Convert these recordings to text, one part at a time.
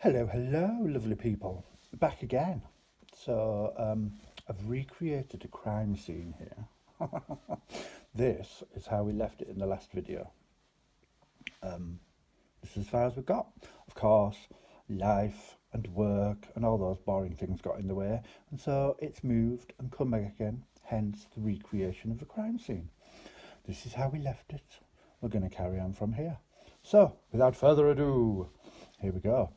Hello, hello, lovely people. Back again. So, I've recreated a crime scene here. This is how we left it in the last video. This is as far as we got. Of course, life and work and all those boring things got in the way, and so it's moved and come back again, hence the recreation of the crime scene. This is how we left it. We're going to carry on from here. So, without further ado, here we go.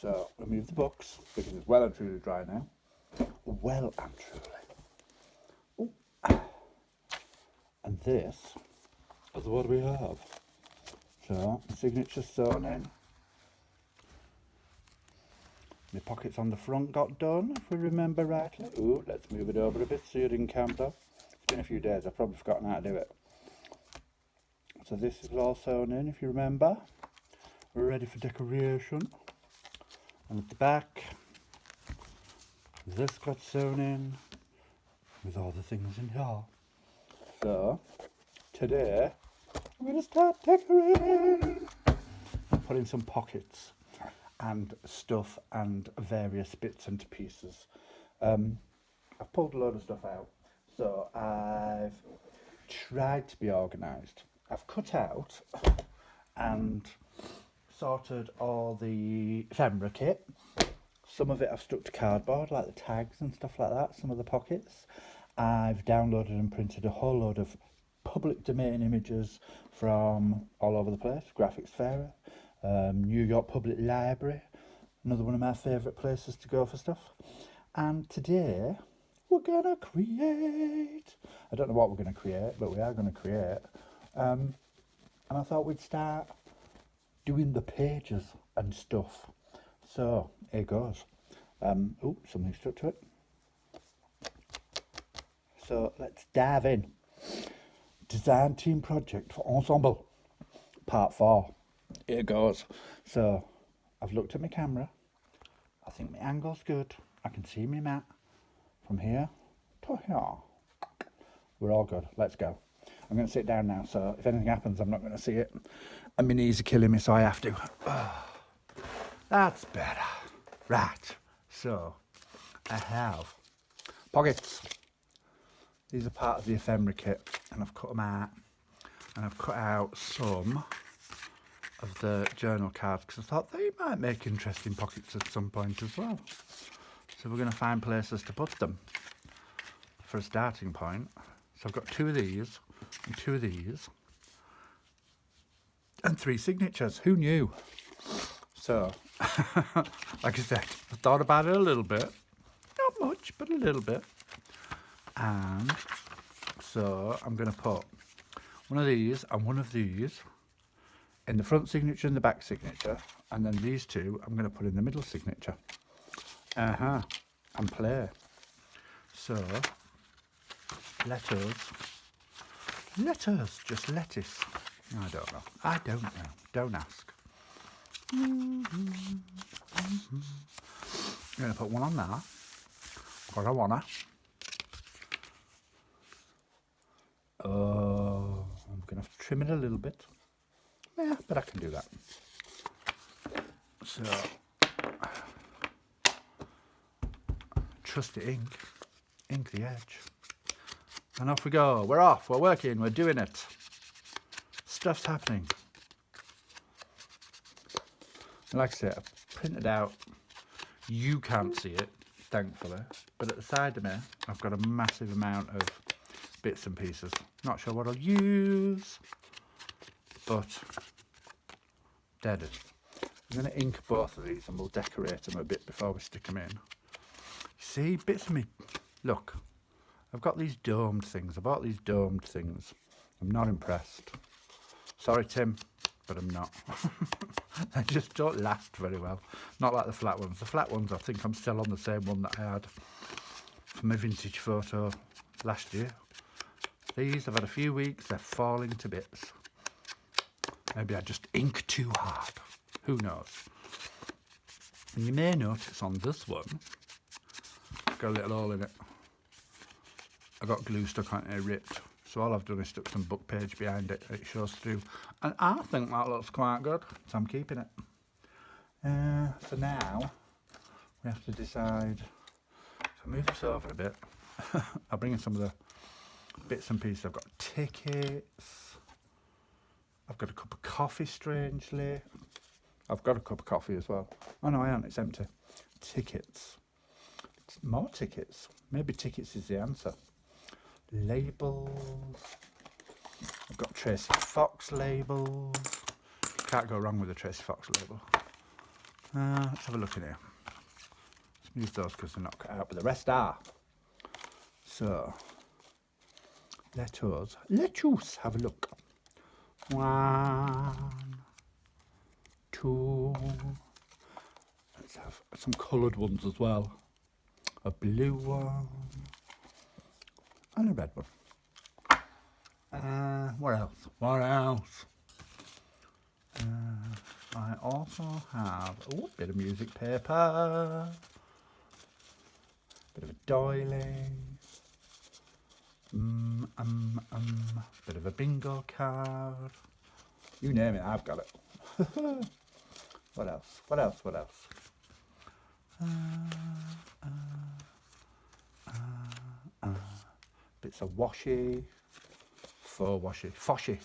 So, remove the books because it's well and truly dry now. Well and truly. Ooh. And this is what we have. So, signature sewn in. The pockets on the front got done, if we remember rightly. Ooh, let's move it over a bit so you didn't count up. It's been a few days, I've probably forgotten how to do it. So this is all sewn in, if you remember. We're ready for decoration. And at the back, this got sewn in with all the things in here. So, today, I'm going to start decorating. Put in some pockets and stuff and various bits and pieces. I've pulled a load of stuff out. So, I've tried to be organised. I've cut out and sorted all the ephemera kit. Some of it I've stuck to cardboard, like the tags and stuff like that, some of the pockets. I've downloaded and printed a whole load of public domain images from all over the place. Graphics Fair, New York Public Library, another one of my favourite places to go for stuff. And today we're going to create. I don't know what we're going to create, but we are going to create. And I thought we'd start doing the pages and stuff. So here goes. Oh, something stuck to it. So let's dive in. Design team project for Ensemble, part 4. Here goes. So I've looked at my camera. I think my angle's good. I can see my mat from here to here. We're all good. Let's go. I'm going to sit down now, so if anything happens, I'm not going to see it. And my knees are killing me, so I have to. Oh, that's better. Right. So, I have pockets. These are part of the ephemera kit, and I've cut them out. And I've cut out some of the journal cards, because I thought they might make interesting pockets at some point as well. So we're going to find places to put them for a starting point. So I've got 2 of these, and 2 of these, and 3 signatures. Who knew? So, like I said, I thought about it a little bit. Not much, but a little bit. And so I'm going to put one of these and one of these in the front signature and the back signature. And then these 2 I'm going to put in the middle signature. And play. So, letters, just lettuce. I don't know. Don't ask. I'm going to put one on there, because I wanna. Oh, I'm going to have to trim it a little bit. Yeah, but I can do that. So, trusty ink the edge. And off we go. We're off, we're working, we're doing it. Stuff's happening. Like I said, I've printed out. You can't see it, thankfully. But at the side of me, I've got a massive amount of bits and pieces. Not sure what I'll use, but there it is. I'm going to ink both of these and we'll decorate them a bit before we stick them in. See, bits of me. Look, I've got these domed things. I bought these domed things. I'm not impressed. Sorry, Tim, but I'm not. They just don't last very well. Not like the flat ones. The flat ones, I think I'm still on the same one that I had for my vintage photo last year. These, I've had a few weeks, they're falling to bits. Maybe I just ink too hard. Who knows? And you may notice on this one, got a little hole in it. I got glue stuck on it and it ripped. So all I've done is stuck some book page behind it. It shows through. And I think that looks quite good. So I'm keeping it. So now we have to decide. So move this over a bit. I'll bring in some of the bits and pieces. I've got tickets. I've got a cup of coffee, strangely. I've got a cup of coffee as well. Oh no, I haven't, it's empty. Tickets. More tickets. Maybe tickets is the answer. Labels. I've got Tracy Fox labels. Can't go wrong with a Tracy Fox label. Let's have a look in here. Let's move those because they're not cut out, but the rest are. So, let us have a look. 1, 2. Let's have some coloured ones as well. A blue one and a red one. What else? What else? I also have a bit of music paper, bit of a doily, bit of a bingo card. You name it, I've got it. What else? What else? What else? Bits of washi, faux washi, foshi.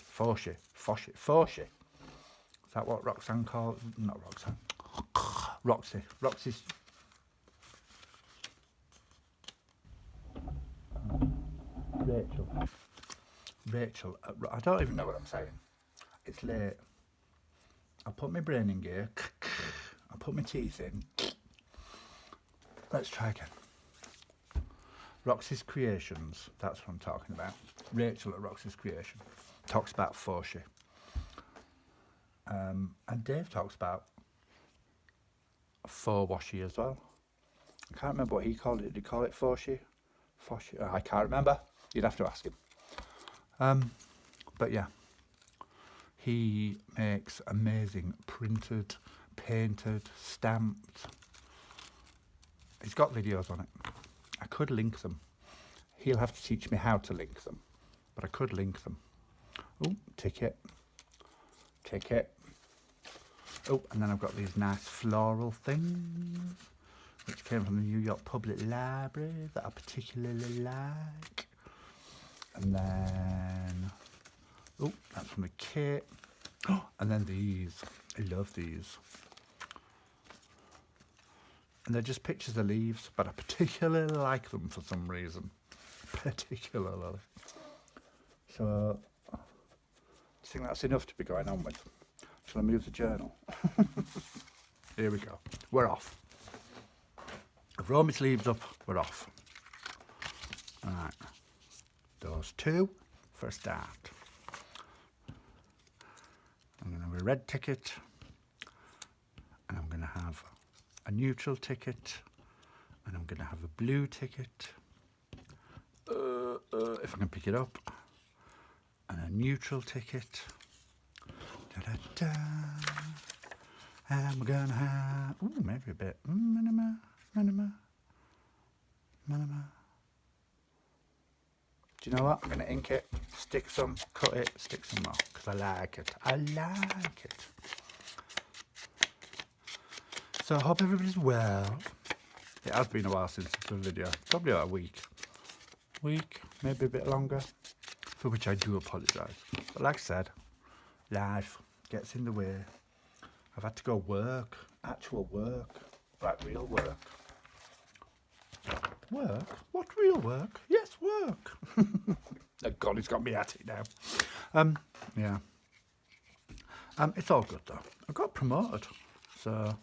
Is that what Roxanne called? Not Roxanne. Roxy. Roxy's. Rachel. I don't even know what I'm saying. It's late. I put my brain in gear. I put my teeth in. Let's try again. Roxy's Creations, that's what I'm talking about. Rachel at Roxy's Creation talks about foshi. And Dave talks about faux washi as well. I can't remember what he called it. Did he call it foshi? Foshi? I can't remember. You'd have to ask him. But yeah, he makes amazing printed, painted, stamped. He's got videos on it. I could link them. He'll have to teach me how to link them, but I could link them. Oh, ticket. Oh, and then I've got these nice floral things, which came from the New York Public Library that I particularly like. And then, oh, that's from the kit. Oh, and then these. I love these. And they're just pictures of leaves, but I particularly like them for some reason. Particularly. So, I think that's enough to be going on with. Shall I move the journal? Here we go. We're off. I've rolled my sleeves up. We're off. All right. Those two for a start. I'm going to have a red ticket. And I'm going to have a neutral ticket, and I'm going to have a blue ticket, if I can pick it up, and a neutral ticket, and we're going to have, maybe a bit, manama. Do you know what? I'm going to ink it, stick some, cut it, stick some more, because I like it. So I hope everybody's well. It has been a while since the video, probably about a week, maybe a bit longer, for which I do apologise. But like I said, life gets in the way. I've had to go work, actual work, like real work. Work? What real work? Yes, work. Oh God, he's got me at it now. Yeah. It's all good though. I got promoted, so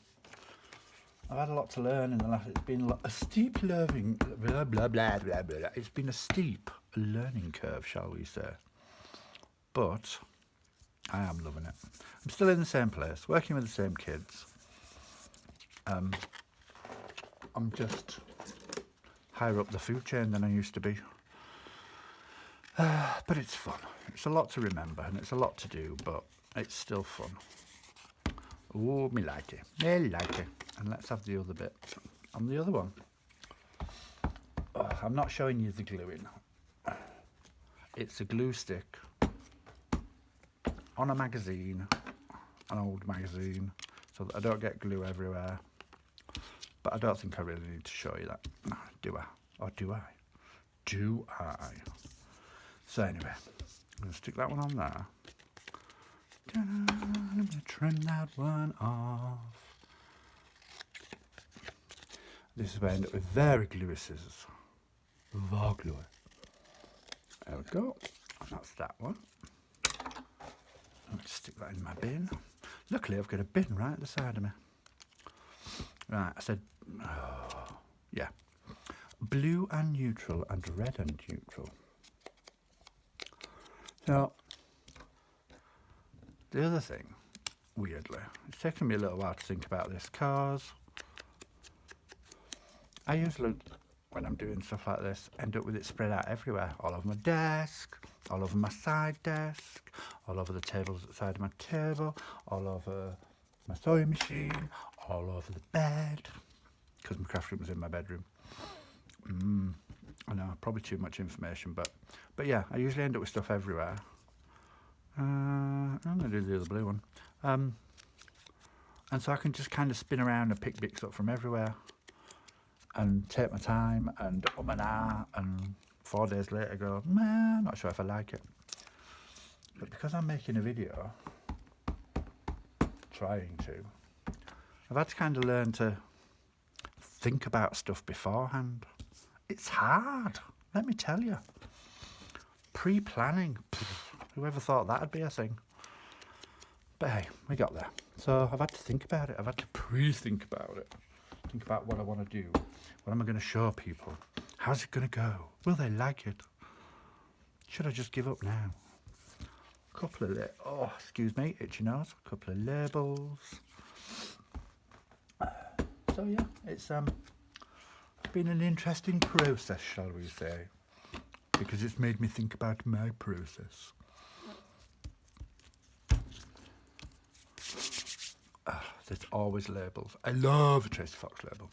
I've had a lot to learn in the last. It's been a steep learning, blah blah blah blah blah. It's been a steep learning curve, shall we say? But I am loving it. I'm still in the same place, working with the same kids. I'm just higher up the food chain than I used to be. But it's fun. It's a lot to remember and it's a lot to do, but it's still fun. Oh, me like it. And let's have the other bit on the other one. Oh, I'm not showing you the gluing. It's a glue stick on a magazine, an old magazine, so that I don't get glue everywhere. But I don't think I really need to show you that, do I? Or do I? Do I? So anyway, I'm going to stick that one on there. I'm going to trim that one off. This is where I end up with very gluey scissors. Very gluey. There we go. And that's that one. I'm going to stick that in my bin. Luckily, I've got a bin right at the side of me. Right, I said, yeah. Blue and neutral and red and neutral. So, the other thing, weirdly, it's taken me a little while to think about this, because I usually, when I'm doing stuff like this, end up with it spread out everywhere. All over my desk, all over my side desk, all over the tables at the side of my table, all over my sewing machine, all over the bed, because my craft room was in my bedroom. I know, probably too much information, but yeah, I usually end up with stuff everywhere. I'm going to do the other blue one. And so I can just kind of spin around and pick bits up from everywhere and take my time and and 4 days later go, man, not sure if I like it. But because I'm making a video, trying to, I've had to kind of learn to think about stuff beforehand. It's hard, let me tell you. Pre-planning, whoever thought that'd be a thing? But hey, we got there. So I've had to think about it. I've had to pre-think about it. Think about what I want to do. What am I going to show people? How's it going to go? Will they like it? Should I just give up now? A couple of excuse me, itchy nose. A couple of labels. So yeah, it's been an interesting process, shall we say, because it's made me think about my process. There's always labels. I love a Tracy Fox label.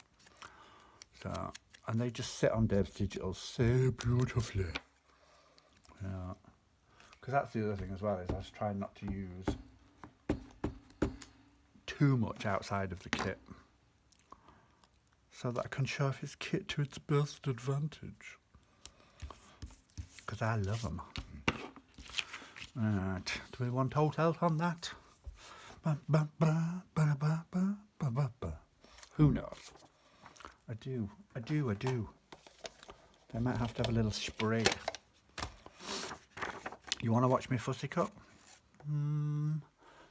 So, and they just sit on Dave's Digital so beautifully. Yeah, because that's the other thing as well, is I was trying not to use too much outside of the kit, so that I can show off his kit to its best advantage. Because I love them. Right, do we want hotels on that? Who knows? I do. I might have to have a little spray. You want to watch me fussy cut?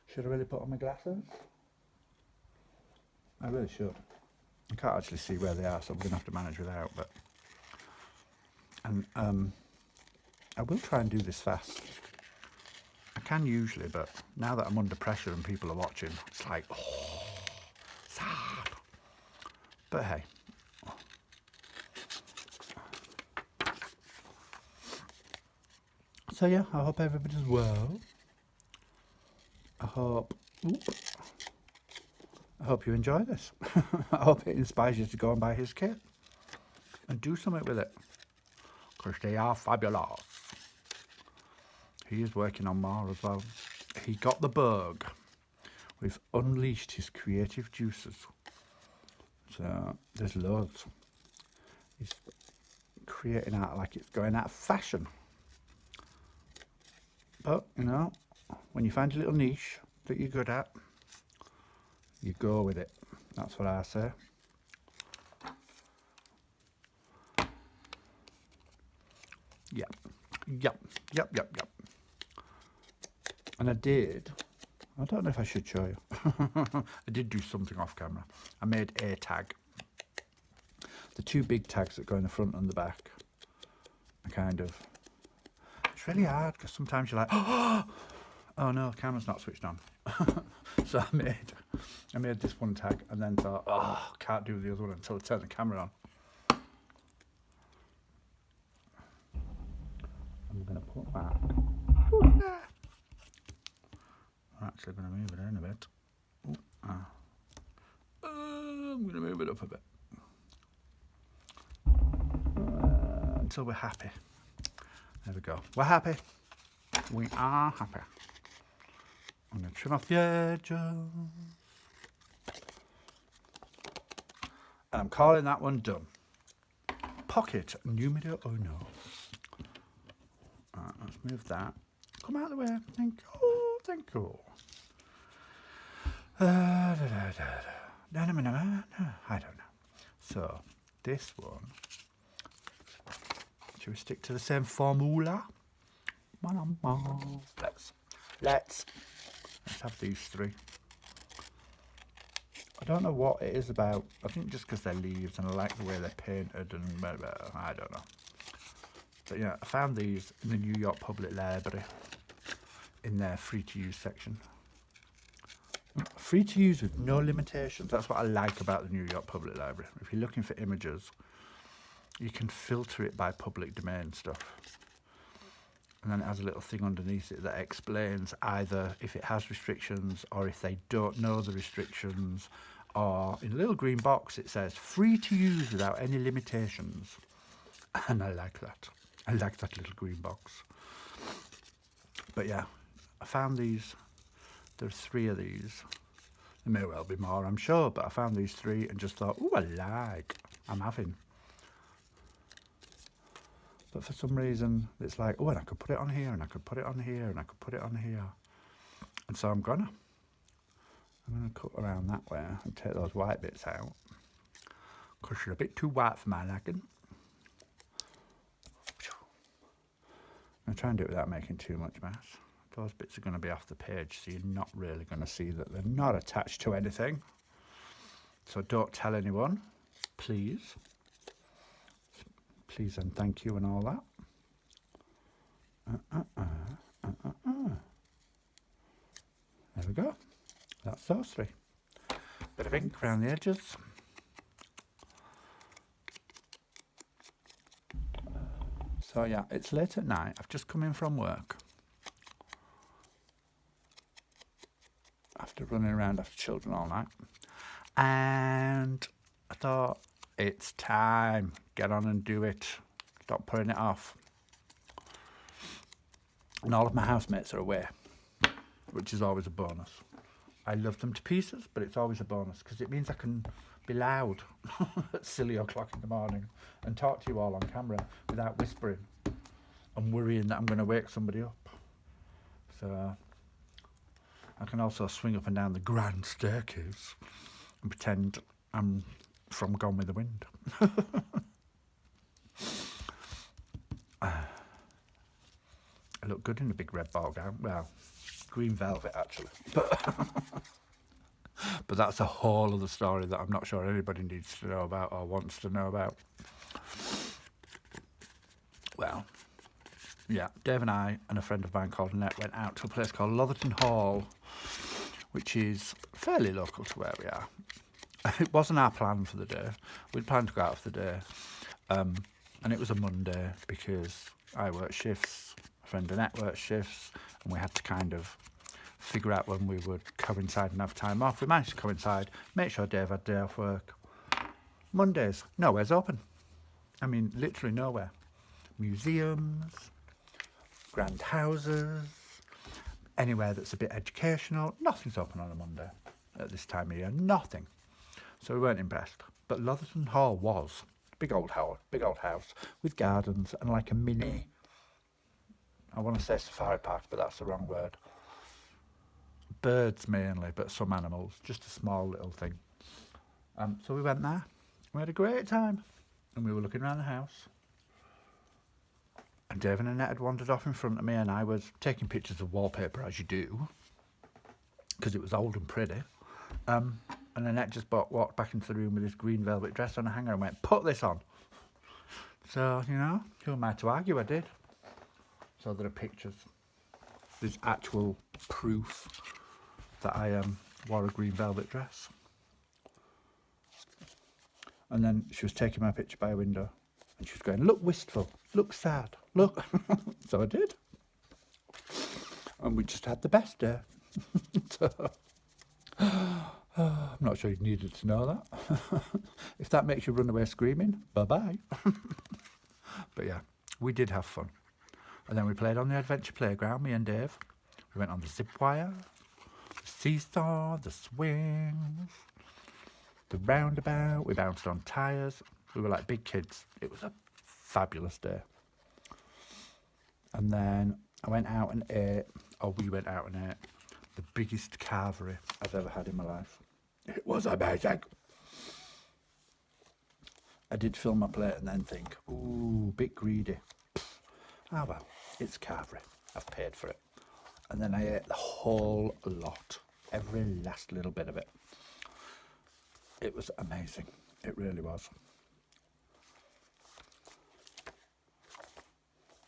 Should I really put on my glasses? I really should. I can't actually see where they are, so I'm going to have to manage without. But I will try and do this fast. I can usually, but now that I'm under pressure and people are watching, it's like, oh, sad. But hey. So yeah, I hope everybody's well. I hope you enjoy this. I hope it inspires you to go and buy his kit and do something with it, because they are fabulous. He is working on more as well. He got the bug. We've unleashed his creative juices. So there's loads. He's creating art like it's going out of fashion. But, you know, when you find a little niche that you're good at, you go with it. That's what I say. Yep. And I don't know if I should show you. I did do something off camera. I made a tag. The two big tags that go in the front and the back are kind of, it's really hard because sometimes you're like, oh no, camera's not switched on. So I made this one tag and then thought, oh, can't do the other one until I turn the camera on. I'm going to put that. I'm actually going to move it in a bit. I'm going to move it up a bit. Until we're happy. There we go. We're happy. We are happy. I'm going to trim off the edges. And I'm calling that one done. Pocket numero uno. Let's move that. Come out of the way. Thank you. Thank you. I don't know. So, this one. Should we stick to the same formula? Let's have these three. I don't know what it is about. I think just because they're leaves and I like the way they're painted and I don't know. But yeah, I found these in the New York Public Library in their free to use section. Free to use with no limitations. That's what I like about the New York Public Library. If you're looking for images, you can filter it by public domain stuff. And then it has a little thing underneath it that explains either if it has restrictions or if they don't know the restrictions, or in a little green box it says free to use without any limitations. And I like that. I like that little green box. But yeah, I found these. There's 3 of these. There may well be more, I'm sure, but I found these 3 and just thought, ooh, I'm having. But for some reason, it's like, oh, and I could put it on here, and I could put it on here, and I could put it on here. And so I'm gonna cut around that way and take those white bits out, because they're a bit too white for my liking. I'm gonna try and do it without making too much mess. Those bits are going to be off the page, so you're not really going to see that they're not attached to anything. So don't tell anyone, please. Please and thank you and all that. There we go. That's those 3. Bit of ink around the edges. So yeah, it's late at night. I've just come in from work. After running around after children all night, and I thought, it's time, get on and do it, stop putting it off. And all of my housemates are away, which is always a bonus. I love them to pieces, but it's always a bonus because it means I can be loud at silly o'clock in the morning and talk to you all on camera without whispering and worrying that I'm going to wake somebody up. So I can also swing up and down the grand staircase and pretend I'm from Gone with the Wind. I look good in a big red ball gown. Well, green velvet actually. But that's a whole other story that I'm not sure anybody needs to know about or wants to know about. Well, yeah, Dave and I and a friend of mine called Annette went out to a place called Lotherton Hall, which is fairly local to where we are. It wasn't our plan for the day. We'd planned to go out for the day. And it was a Monday because I work shifts, my friend Annette worked shifts, and we had to kind of figure out when we would coincide and have time off. We managed to coincide, make sure Dave had a day off work. Mondays, nowhere's open. I mean, literally nowhere. Museums, grand houses, anywhere that's a bit educational, nothing's open on a Monday at this time of year, nothing. So we weren't impressed. But Lotherton Hall was big old house with gardens and like a mini, I want to say safari park, but that's the wrong word. Birds mainly, but some animals, just a small little thing. So we went there, we had a great time, and we were looking around the house. And Dave and Annette had wandered off in front of me, and I was taking pictures of wallpaper, as you do, because it was old and pretty. And Annette just walked back into the room with this green velvet dress on a hanger and went, put this on. So, you know, who am I to argue? I did. So there are pictures. There's actual proof that I wore a green velvet dress. And then she was taking my picture by a window. And she was going, look wistful, look sad, look. So I did. And we just had the best day. So, I'm not sure you needed to know that. If that makes you run away screaming, bye-bye. But yeah, we did have fun. And then we played on the adventure playground, me and Dave. We went on the zip wire, the seesaw, the swings. the roundabout. We bounced on tyres. We were like big kids. It was a fabulous day. And then I went out and ate, or we went out and ate, the biggest carvery I've ever had in my life. It was amazing. I did fill my plate and then think, ooh, bit greedy. Ah well, it's carvery. I've paid for it. And then I ate the whole lot, every last little bit of it. It was amazing. It really was.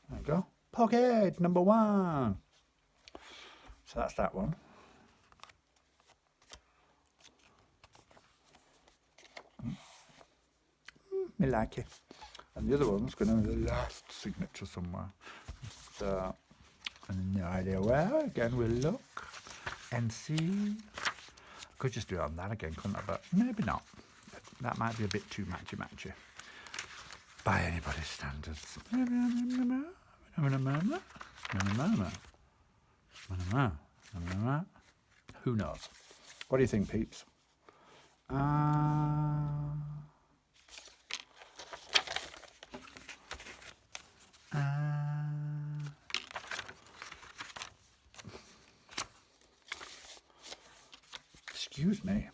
There you go. Pocket number 1. So that's that one. Me like it. And the other one's going to be the last signature somewhere. So, no idea where. Again, we'll look and see. Could just do it on that again, couldn't I? But maybe not. That might be a bit too matchy-matchy by anybody's standards. Who knows? What do you think, peeps? Excuse me.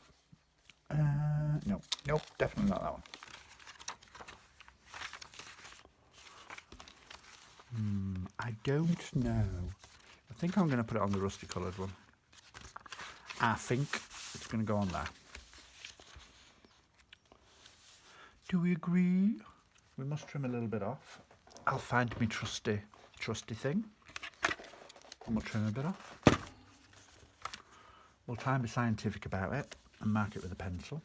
No, nope, definitely not that one. I don't know. I think I'm going to put it on the rusty coloured one. I think it's going to go on there. Do we agree? We must trim a little bit off. I'll find me trusty thing. And we'll trim a bit off. We'll try and be scientific about it and mark it with a pencil.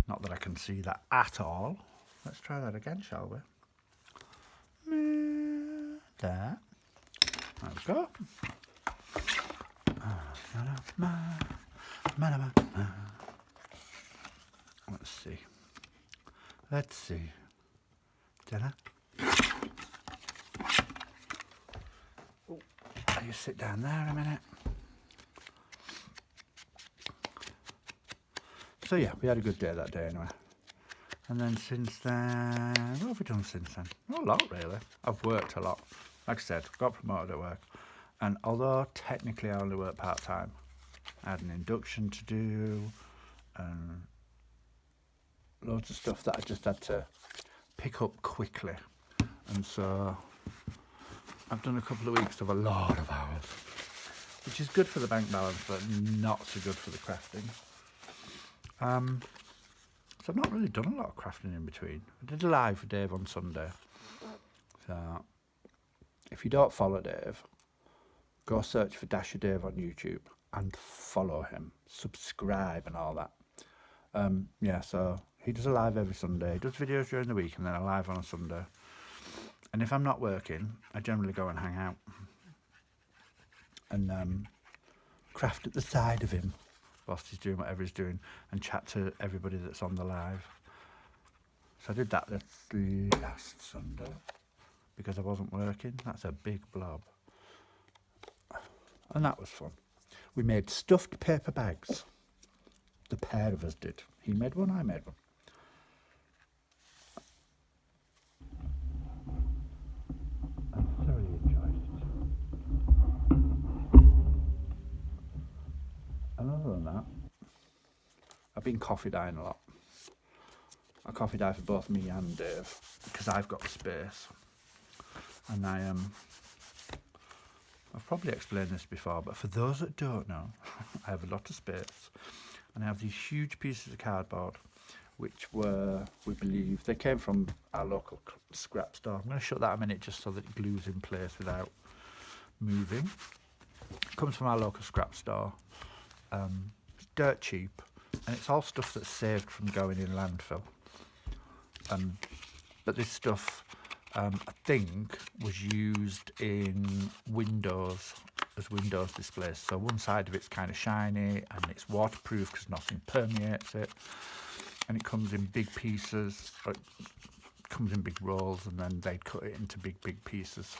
Not that I can see that at all. Let's try that again, shall we? There. There we go. Let's see. Let's see. Jenna? Oh, you sit down there a minute. So yeah, we had a good day that day anyway. And then since then, what have we done since then? Not a lot really. I've worked a lot. Like I said, got promoted at work. And although technically I only work part-time, I had an induction to do and loads of stuff that I just had to pick up quickly. And so I've done a couple of weeks of a lot of hours, which is good for the bank balance, but not so good for the crafting. So I've not really done a lot of crafting in between. I did a live for Dave on Sunday. So if you don't follow Dave, go search for Dasher Dave on YouTube and follow him, subscribe and all that. Yeah, so he does a live every Sunday. He does videos during the week and then a live on a Sunday. And if I'm not working, I generally go and hang out and craft at the side of him whilst he's doing whatever he's doing and chat to everybody that's on the live. So I did that this last Sunday because I wasn't working. That's a big blob. And that was fun. We made stuffed paper bags. The pair of us did. He made one, I made one. I thoroughly enjoyed it. And other than that, I've been coffee dyeing a lot. I coffee dye for both me and Dave because I've got the space. And I've probably explained this before, but for those that don't know, I have a lot of space and I have these huge pieces of cardboard which were, we believe, they came from our local scrap store. I'm going to shut that a minute just so that it glues in place without moving. It comes from our local scrap store. It's dirt cheap and it's all stuff that's saved from going in landfill. But this stuff I think was used in windows as windows displays. So one side of it's kind of shiny and it's waterproof because nothing permeates it. And it comes in big pieces, or it comes in big rolls, and then they'd cut it into big pieces.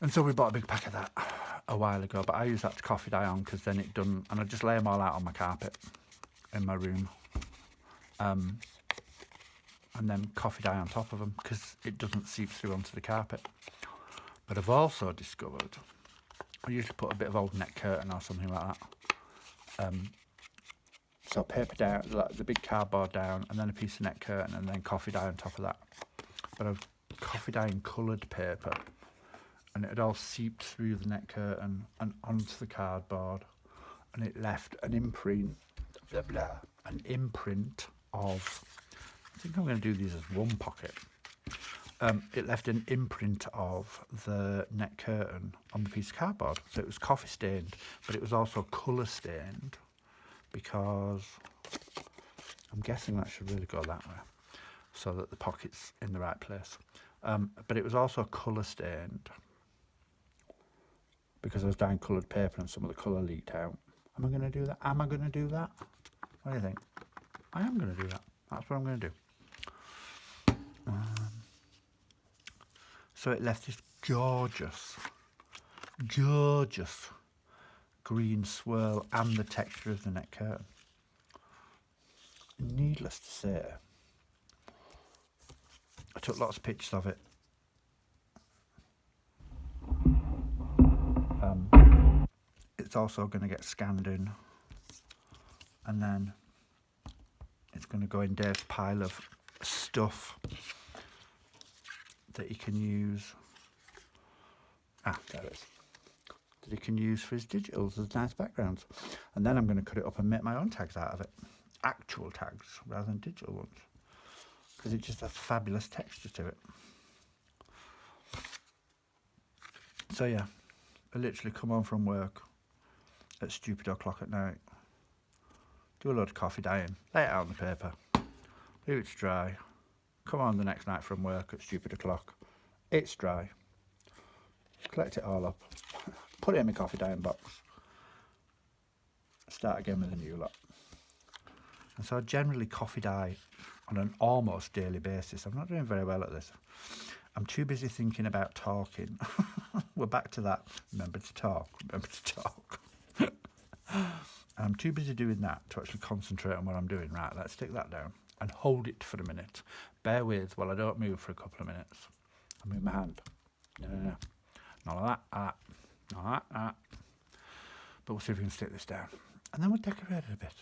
And so we bought a big pack of that. a while ago, but I use that to coffee dye on because then it doesn't, and I just lay them all out on my carpet in my room, and then coffee dye on top of them because it doesn't seep through onto the carpet. But I've also discovered I usually put a bit of old net curtain or something like that. So paper down, like the big cardboard down, and then a piece of net curtain, and then coffee dye on top of that. But I've coffee dye in coloured paper, and it had all seeped through the net curtain and onto the cardboard, and it left an imprint, an imprint of, I think I'm going to do these as one pocket. It left an imprint of the net curtain on the piece of cardboard. So it was coffee stained, but it was also colour stained, because I'm guessing that should really go that way so that the pocket's in the right place. But it was also colour stained because I was dyeing coloured paper and some of the colour leaked out. Am I going to do that? Am I going to do that? What do you think? I am going to do that. That's what I'm going to do. So it left this gorgeous, gorgeous green swirl and the texture of the net curtain. Needless to say, I took lots of pictures of it. It's also going to get scanned in, and then it's going to go in Dave's pile of stuff that he can use. There it is. That he can use for his digitals as nice backgrounds. And then I'm going to cut it up and make my own tags out of it. Actual tags rather than digital ones, because it just has fabulous texture to it. So yeah, I literally come home from work at stupid o'clock at night, do a load of coffee dyeing, lay it out on the paper, leave it to dry, come on the next night from work at stupid o'clock, it's dry, collect it all up, put it in my coffee dyeing box, start again with a new lot. And so I generally coffee dye on an almost daily basis. I'm not doing very well at this. I'm too busy thinking about talking. We're back to that. Remember to talk. Remember to talk. I'm too busy doing that to actually concentrate on what I'm doing. Right, let's stick that down and hold it for a minute. Bear with while I don't move for a couple of minutes. I move my hand. No. Not like that. Not like that. But we'll see if we can stick this down. And then we'll decorate it a bit.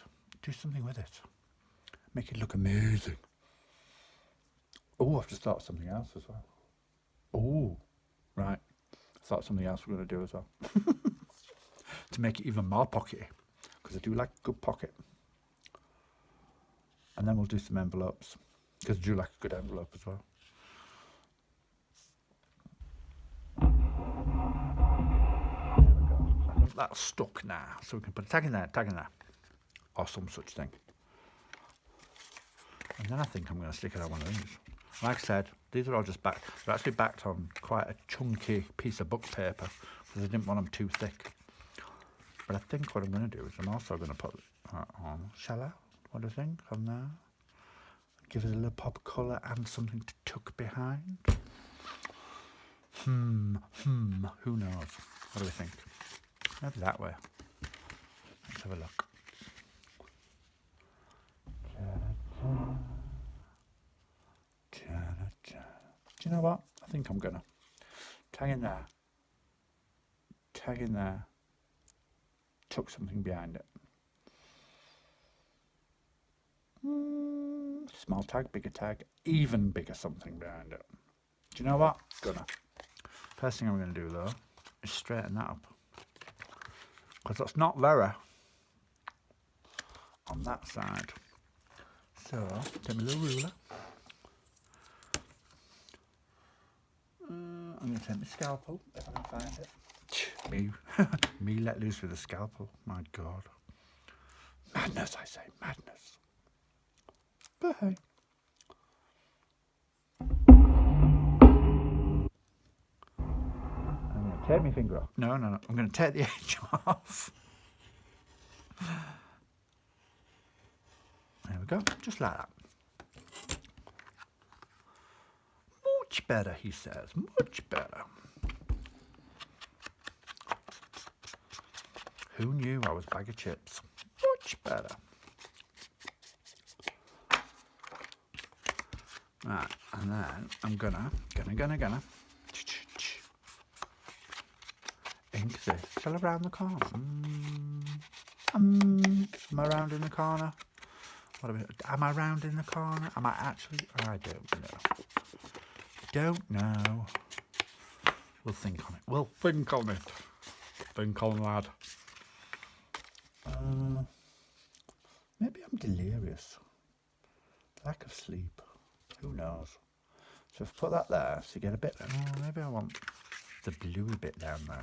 Do something with it. Make it look amazing. Oh, I've just thought of something else as well. Oh, right. I thought something else we're going to do as well. To make it even more pockety. Because I do like a good pocket. And then we'll do some envelopes. Because I do like a good envelope as well. There we go. I think that's stuck now. So we can put a tag in there, or some such thing. And then I think I'm going to stick it on one of these. Like I said, these are all just backed. They're actually backed on quite a chunky piece of book paper because I didn't want them too thick. But I think what I'm going to do is I'm also going to put that on. Shall I? What do you think on there? Give it a little pop of colour and something to tuck behind. Who knows? What do we think? Maybe that way. Let's have a look. Do you know what? I think I'm gonna tag in there, tuck something behind it. Small tag, bigger tag, even bigger something behind it. Do you know what? Gonna. First thing I'm gonna do though is straighten that up, because that's not very on that side. So take my little ruler. I'm going to take my scalpel if I can find it. Me let loose with a scalpel. My God. Madness, I say. Madness. But hey. I'm going to take my finger off. No. I'm going to take the edge off. There we go. Just like that. Much better, he says. Much better. Who knew I was a bag of chips? Much better. Right, and then I'm gonna ink this till around the corner. Am I round in the corner? Am I round in the corner? Am I actually? I don't know. We'll think on it. We'll think on it. Think on, lad. Maybe I'm delirious. Lack of sleep. Who knows? So if I put that there, so you get a bit. Oh, maybe I want the bluey bit down there.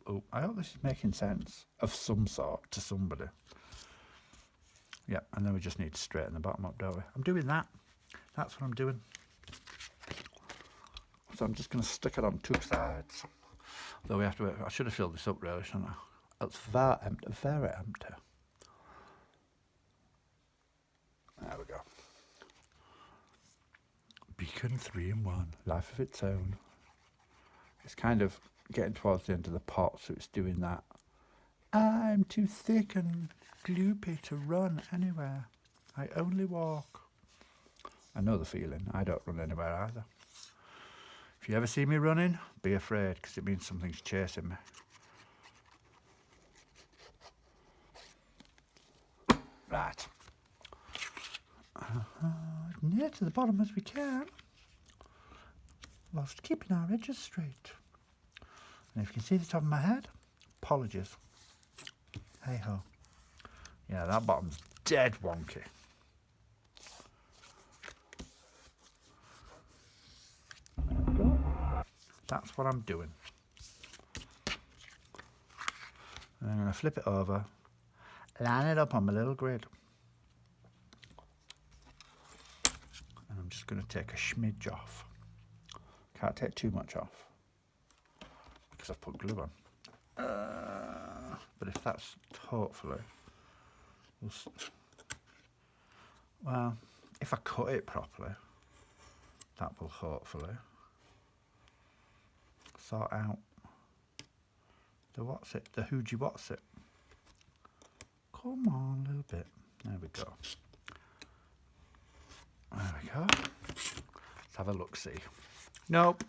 Oh, I hope this is making sense of some sort to somebody. Yeah, and then we just need to straighten the bottom up, don't we? I'm doing that. That's what I'm doing. So I'm just going to stick it on two sides. Though we have to, I should have filled this up really, shouldn't I? It's very empty. There we go. Beacon 3-in-1, life of its own. It's kind of getting towards the end of the pot, so it's doing that. I'm too thick and gloopy to run anywhere. I only walk. I know the feeling. I don't run anywhere either. If you ever see me running, be afraid, because it means something's chasing me. Right. Near to the bottom as we can, whilst keeping our edges straight. And if you can see the top of my head, apologies. Hey ho. Yeah, that bottom's dead wonky. There we go. That's what I'm doing. And I'm going to flip it over, line it up on my little grid. And I'm just going to take a smidge off. Can't take too much off because I've put glue on. But if that's hopefully, well, if I cut it properly, that will hopefully sort out the the hoogie what's it. Come on, a little bit. There we go. There we go. Let's have a look-see. Nope.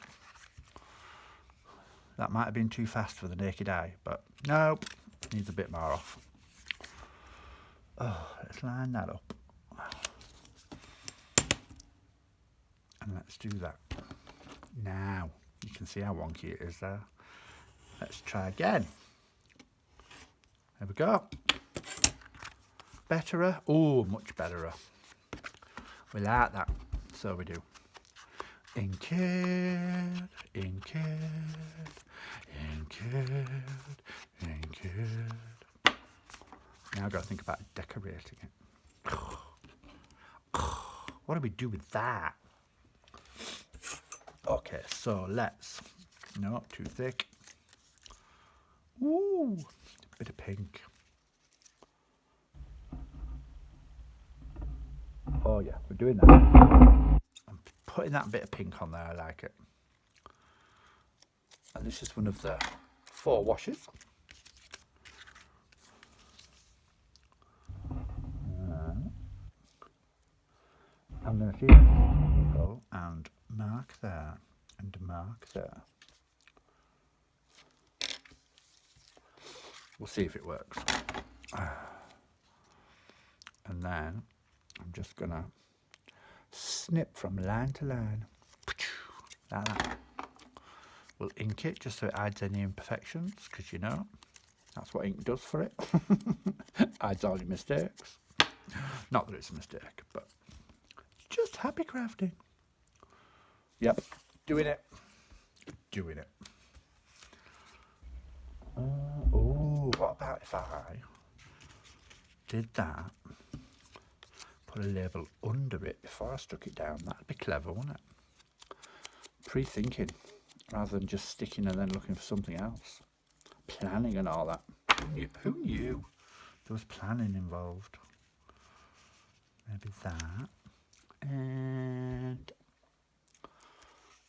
That might have been too fast for the naked eye, but nope. Needs a bit more off. Oh, let's line that up. And let's do that. Now, you can see how wonky it is there. Let's try again. There we go. Betterer. Oh, much betterer. We like that. So we do. Ink it, ink it, ink it, ink it. Now I've got to think about decorating it. What do we do with that? Okay, so let's, no, too thick. Ooh, a bit of pink. Oh yeah, we're doing that. I'm putting that bit of pink on there, I like it. And this is one of the 4 washes. I'm going to see go and mark there and mark there. We'll see if it works. And then I'm just going to snip from line to line. Like that. We'll ink it just so it hides any imperfections, because you know, that's what ink does for it. Hides all your mistakes. Not that it's a mistake, but just happy crafting. Yep, doing it. Doing it. Oh, what about if I did that? Put a label under it before I stuck it down. That'd be clever, wouldn't it? Pre-thinking, rather than just sticking and then looking for something else. Planning and all that. Who knew? There was planning involved. maybe that. And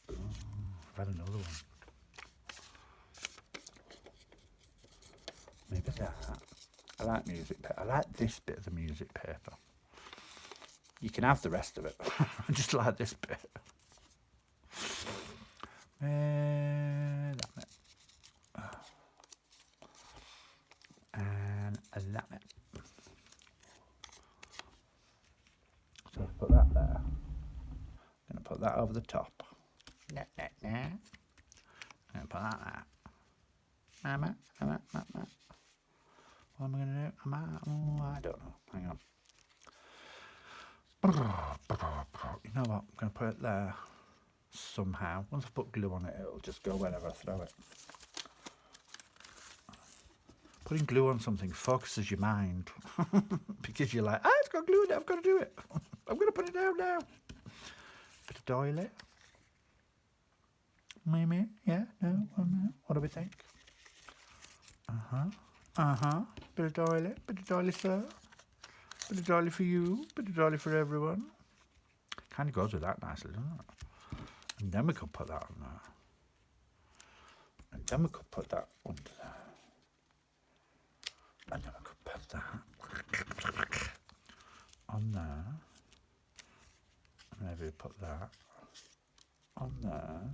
I've had another one. Maybe that. I like music paper. I like this bit of the music paper. You can have the rest of it. I just like this bit. And that bit. And that bit. So I've put that there. I'm going to put that over the top. I'm going to put that there. What am I going to do? I don't know. Hang on. You know what? I'm going to put it there somehow. Once I put glue on it, it'll just go wherever I throw it. Putting glue on something focuses your mind because you're like, it's got glue in it, I've got to do it. I'm going to put it down now. Bit of doily. Maybe, yeah, no, what do we think? Bit of doily, sir. Bit of doily for you, bit of doily for everyone. Kind of goes with that nicely, doesn't it? And then we could put that on there. And then we could put that under there. And then we could put that on there. Maybe put that on there.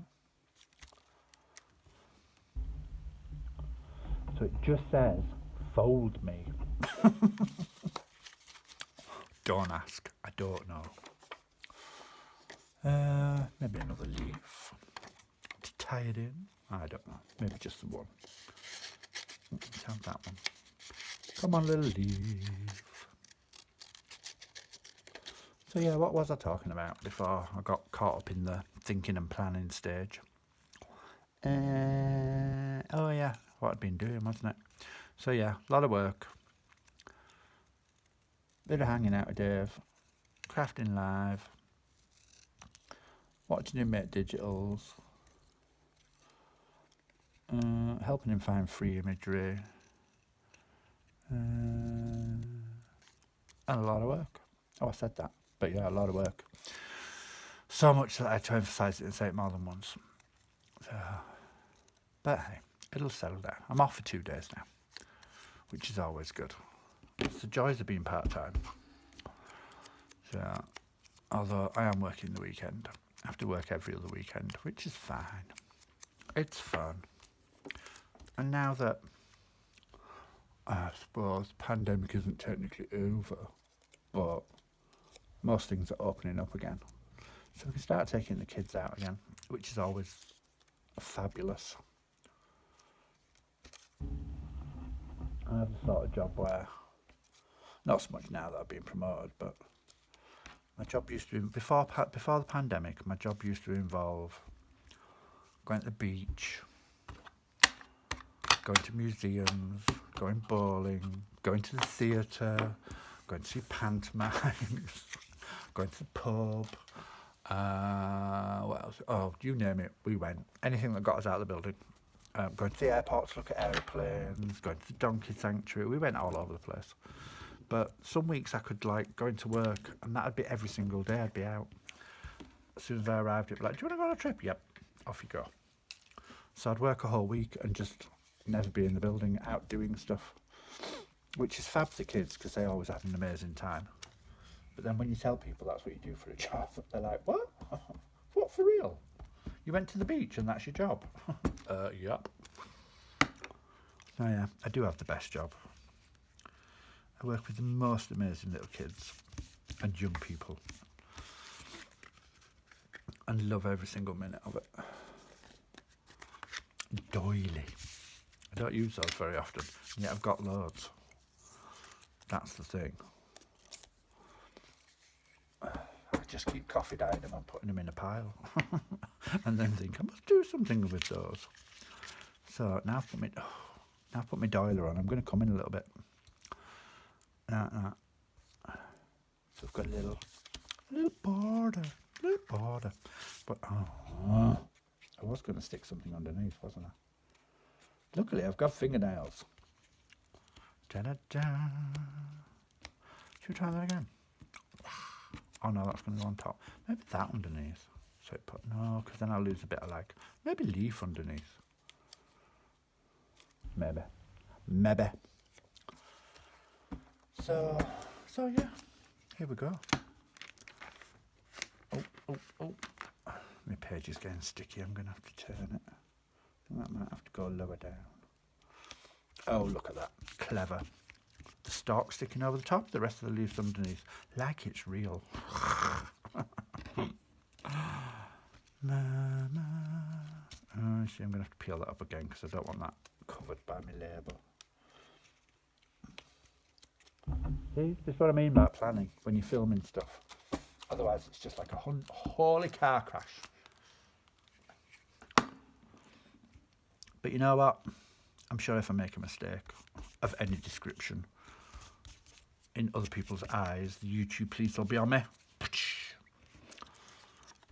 So it just says, fold me. Don't ask, I don't know. Maybe another leaf to tie it in. I don't know, maybe just the one. Let's have that one. Come on, little leaf. So yeah, what was I talking about before I got caught up in the thinking and planning stage? Oh yeah, what I'd been doing, wasn't it? So yeah, a lot of work. Bit of hanging out with Dave. Crafting live. Watching him make digitals. Helping him find free imagery. And a lot of work. Oh, I said that. But yeah, a lot of work. So much that I had to emphasise it and say it more than once. So, but hey, it'll settle down. I'm off for 2 days now, which is always good. It's the joys of being part-time. So, although I am working the weekend, I have to work every other weekend, which is fine. It's fun. And now that, I suppose, pandemic isn't technically over, but most things are opening up again. So we can start taking the kids out again, which is always fabulous. I have the sort of job where, not so much now that I've been promoted, but my job used to be, before the pandemic, my job used to involve going to the beach, going to museums, going bowling, going to the theatre, going to see pantomimes, going to the pub, what else? Oh, you name it, we went. Anything that got us out of the building. Going to the airport to look at aeroplanes, going to the donkey sanctuary, we went all over the place. But some weeks I could go into work and that'd be every single day I'd be out. As soon as I arrived, it'd be like, do you want to go on a trip? Yep, off you go. So I'd work a whole week and just never be in the building, out doing stuff, which is fab for the kids because they always have an amazing time. But then when you tell people that's what you do for a job, they're like, what? What, for real? You went to the beach and that's your job? Yep. So yeah, I do have the best job. I work with the most amazing little kids and young people and love every single minute of it. Doily. I don't use those very often, and yet I've got loads. That's the thing. I just keep coffee dyeing them and putting them in a pile and then think I must do something with those. So now I've put my doiler on. I'm going to come in a little bit. So I've got a little border. But I was going to stick something underneath, wasn't I? Luckily, I've got fingernails. Da-da-da. Should we try that again? Oh no, that's going to go on top. Maybe that underneath. So it put, no, because then I'll lose a bit of like, maybe leaf underneath. Maybe. Maybe. So yeah, here we go. Oh. My page is getting sticky. I'm going to have to turn it. I think that might have to go lower down. Oh, look at that. Clever. The stalk sticking over the top, the rest of the leaves underneath. Like it's real. See, I'm going to have to peel that up again because I don't want that covered by my label. See, this is what I mean by planning when you're filming stuff. Otherwise, it's just like a holy car crash. But you know what? I'm sure if I make a mistake of any description in other people's eyes, the YouTube police will be on me.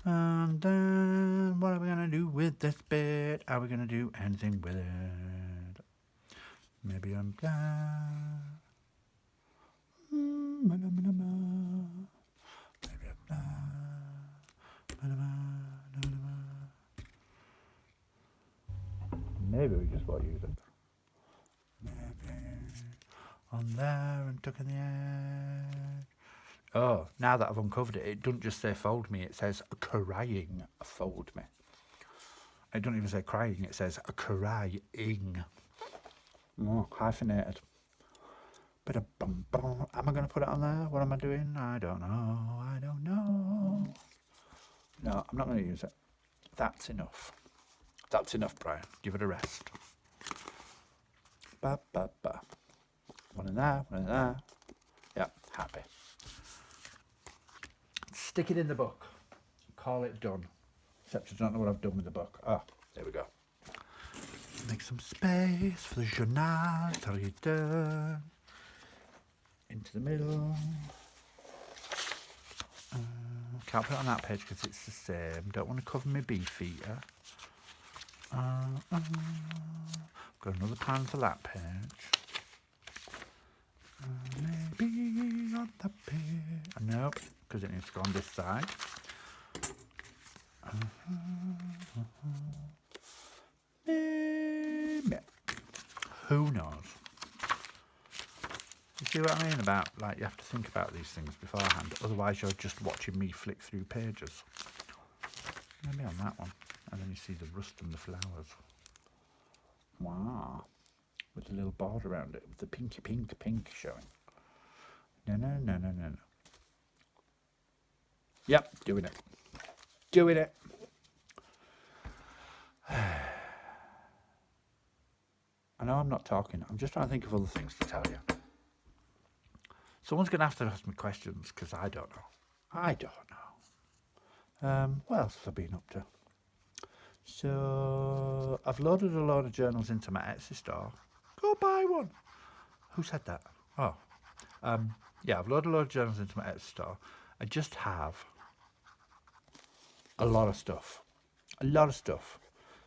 And then what are we going to do with this bit? Are we going to do anything with it? Maybe I'm glad. Maybe I'm maybe we just won't use it. Maybe on there and tuck in the edge. Oh, now that I've uncovered it, it doesn't just say fold me, it says crying fold me. It doesn't even say crying, it says crying. Oh, hyphenated. Bit of bum bum. Am I going to put it on there? What am I doing? I don't know. No, I'm not going to use it. That's enough. That's enough, Brian. Give it a rest. Ba, ba, ba. One in there, one in there. Yep, happy. Stick it in the book. Call it done. Except I don't know what I've done with the book. Ah, there we go. Make some space for the journal to return. Into the middle. Can't put it on that page because it's the same. Don't want to cover my beef eater. Got another plan for that page. Maybe on the page. Nope, because it needs to go on this side. Maybe. Who knows? You see what I mean about, like, you have to think about these things beforehand. Otherwise, you're just watching me flick through pages. Maybe on that one. And then you see the rust and the flowers. Wow. With a little border around it, with the pinky pink showing. No. Yep, doing it. Doing it. I know I'm not talking. I'm just trying to think of other things to tell you. Someone's going to have to ask me questions because I don't know. What else have I been up to? So I've loaded a load of journals into my Etsy store. Go buy one. Who said that? Oh, yeah, I've loaded a load of journals into my Etsy store. I just have a lot of stuff.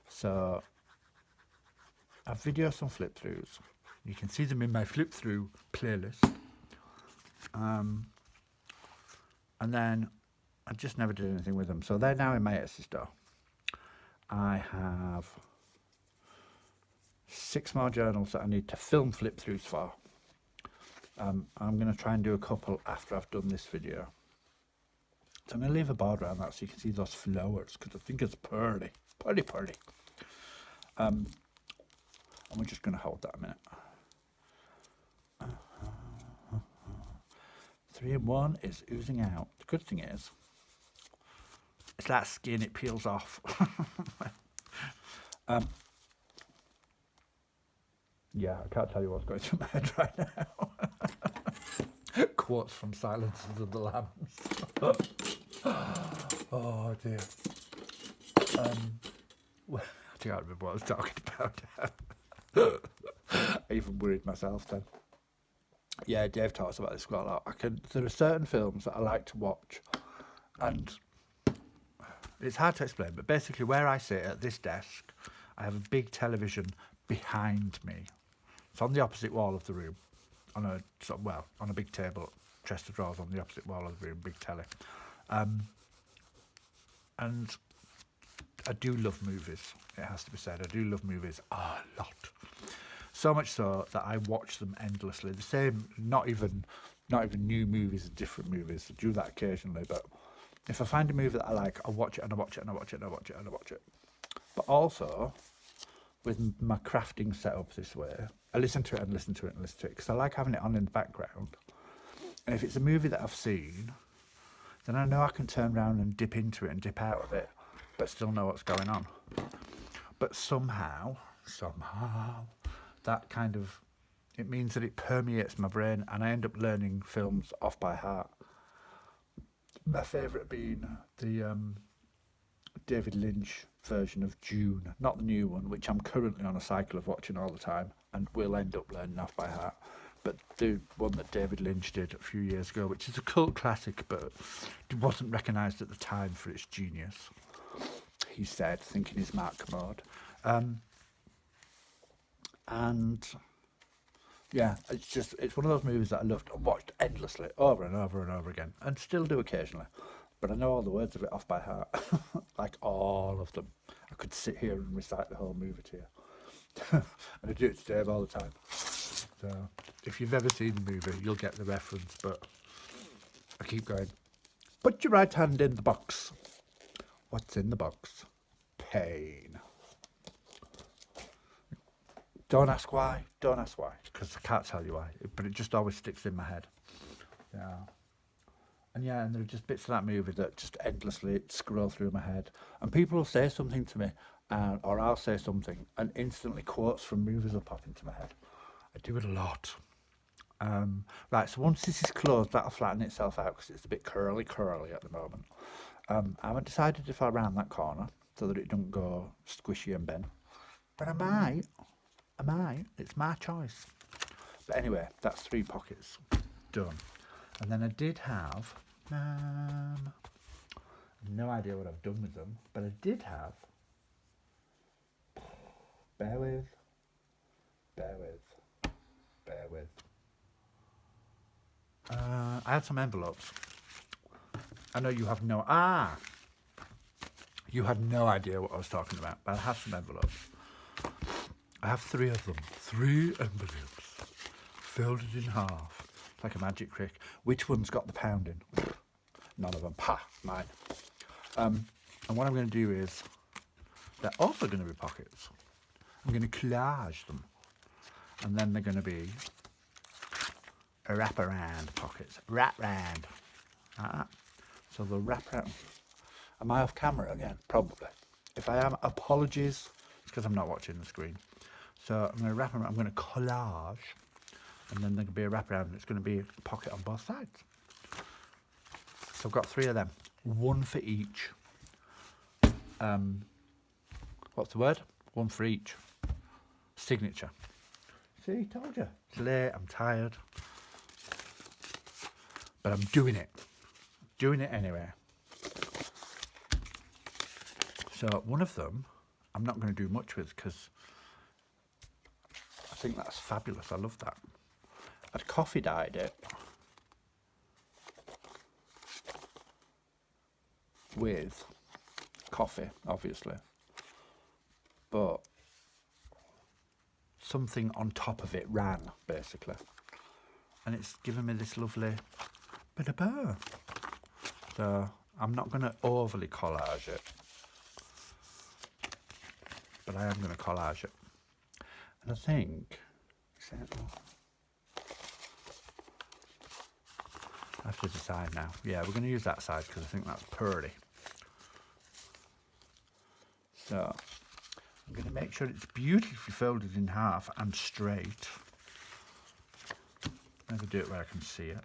So I've videos some flip throughs. You can see them in my flip through playlist. And then I just never did anything with them. So they're now in my Etsy store. I have 6 more journals that I need to film flip throughs for. I'm going to try and do a couple after I've done this video. So I'm going to leave a border around that so you can see those flowers because I think it's pretty. And we're just going to hold that a minute. 3-in-1 is oozing out. The good thing is, it's that skin, it peels off. Yeah, I can't tell you what's going through my head right now. Quotes from Silence of the Lambs. Oh dear. I can't remember what I was talking about. I even worried myself then. Yeah, Dave talks about this quite a lot. There are certain films that I like to watch, and it's hard to explain, but basically where I sit at this desk, I have a big television behind me. It's on the opposite wall of the room, on a on a big table, chest of drawers on the opposite wall of the room, big telly. And I do love movies. It has to be said, I do love movies a lot. So much so that I watch them endlessly. The same, not even new movies, different movies. I do that occasionally, but if I find a movie that I like, I'll watch it and I watch it and I watch it and I watch it and I watch it. But also, with my crafting set up this way, I listen to it and listen to it and listen to it because I like having it on in the background. And if it's a movie that I've seen, then I know I can turn around and dip into it and dip out of it, but still know what's going on. But somehow, that kind of, it means that it permeates my brain and I end up learning films off by heart. My favourite being the David Lynch version of Dune, not the new one, which I'm currently on a cycle of watching all the time and will end up learning off by heart. But the one that David Lynch did a few years ago, which is a cult classic, but it wasn't recognised at the time for its genius, he said, thinking his Mark Commode. And yeah, it's one of those movies that I loved and watched endlessly, over and over and over again, and still do occasionally. But I know all the words of it off by heart, like all of them. I could sit here and recite the whole movie to you. And I do it to Dave all the time. So if you've ever seen the movie, you'll get the reference, but I keep going. Put your right hand in the box. What's in the box? Pain. Don't ask why, because I can't tell you why, but it just always sticks in my head. Yeah. And there are just bits of that movie that just endlessly scroll through my head. And people will say something to me, or I'll say something, and instantly quotes from movies will pop into my head. I do it a lot. Right, so once this is closed, that'll flatten itself out because it's a bit curly at the moment. I haven't decided if I round that corner so that it don't go squishy and bent. But I might. It's my choice. But anyway, that's 3 pockets done. And then I did have no idea what I've done with them, but I did have, bear with, I had some envelopes. I know you have you had no idea what I was talking about, but I have some envelopes. I have 3 of them, 3 envelopes, folded in half, like a magic trick. Which one's got the pounding? None of them. Mine. And what I'm going to do is, they're also going to be pockets. I'm going to collage them, and then they're going to be wraparound pockets. Wrap round. So they'll wrap around. Am I off camera again? Probably. If I am, apologies. It's because I'm not watching the screen. So I'm going to wrap them. I'm going to collage, and then there can be a wraparound, and it's going to be a pocket on both sides. So I've got 3 of them, 1 for each. What's the word? 1 for each signature. See, told you. It's late. I'm tired, but I'm doing it. Doing it anyway. So one of them, I'm not going to do much with because I think that's fabulous. I love that. I'd coffee dyed it with coffee, obviously, but something on top of it ran, basically, and it's given me this lovely bit of burr. So I'm not going to overly collage it, but I am going to collage it. And I think, I have to decide now. Yeah, we're going to use that side because I think that's pretty. So I'm going to make sure it's beautifully folded in half and straight. Never do it where I can see it.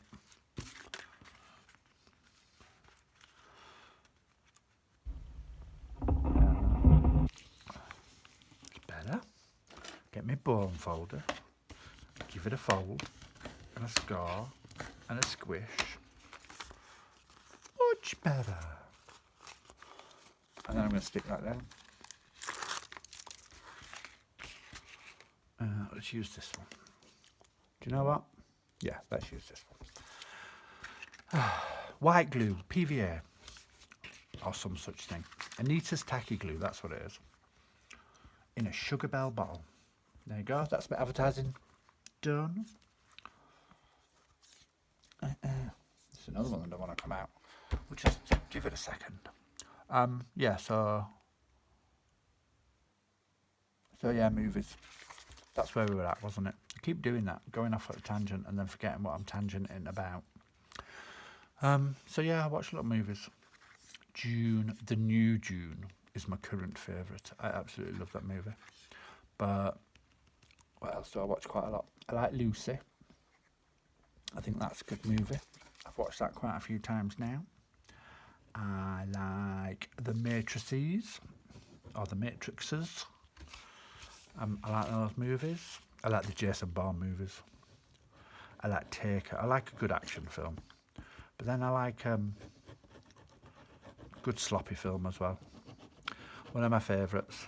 It's better. Get my bone folder, give it a fold, and a score, and a squish. Much better. And then I'm going to stick that down. Let's use this one. Do you know what? Yeah, let's use this one. White glue, PVA, or some such thing. Anita's Tacky Glue, that's what it is. In a Sugar Bell bottle. There you go, that's my advertising done. There's another one that don't want to come out. We'll just give it a second. Yeah, so yeah, movies. That's where we were at, wasn't it? I keep doing that, going off at a tangent and then forgetting what I'm tangenting about. So yeah, I watched a lot of movies. June, the new June, is my current favourite. I absolutely love that movie. But what else do I watch quite a lot? I like Lucy. I think that's a good movie. I've watched that quite a few times now. I like The Matrices, or The Matrixes. I like those movies. I like the Jason Bourne movies. I like Taker. I like a good action film. But then I like good sloppy film as well. One of my favourites,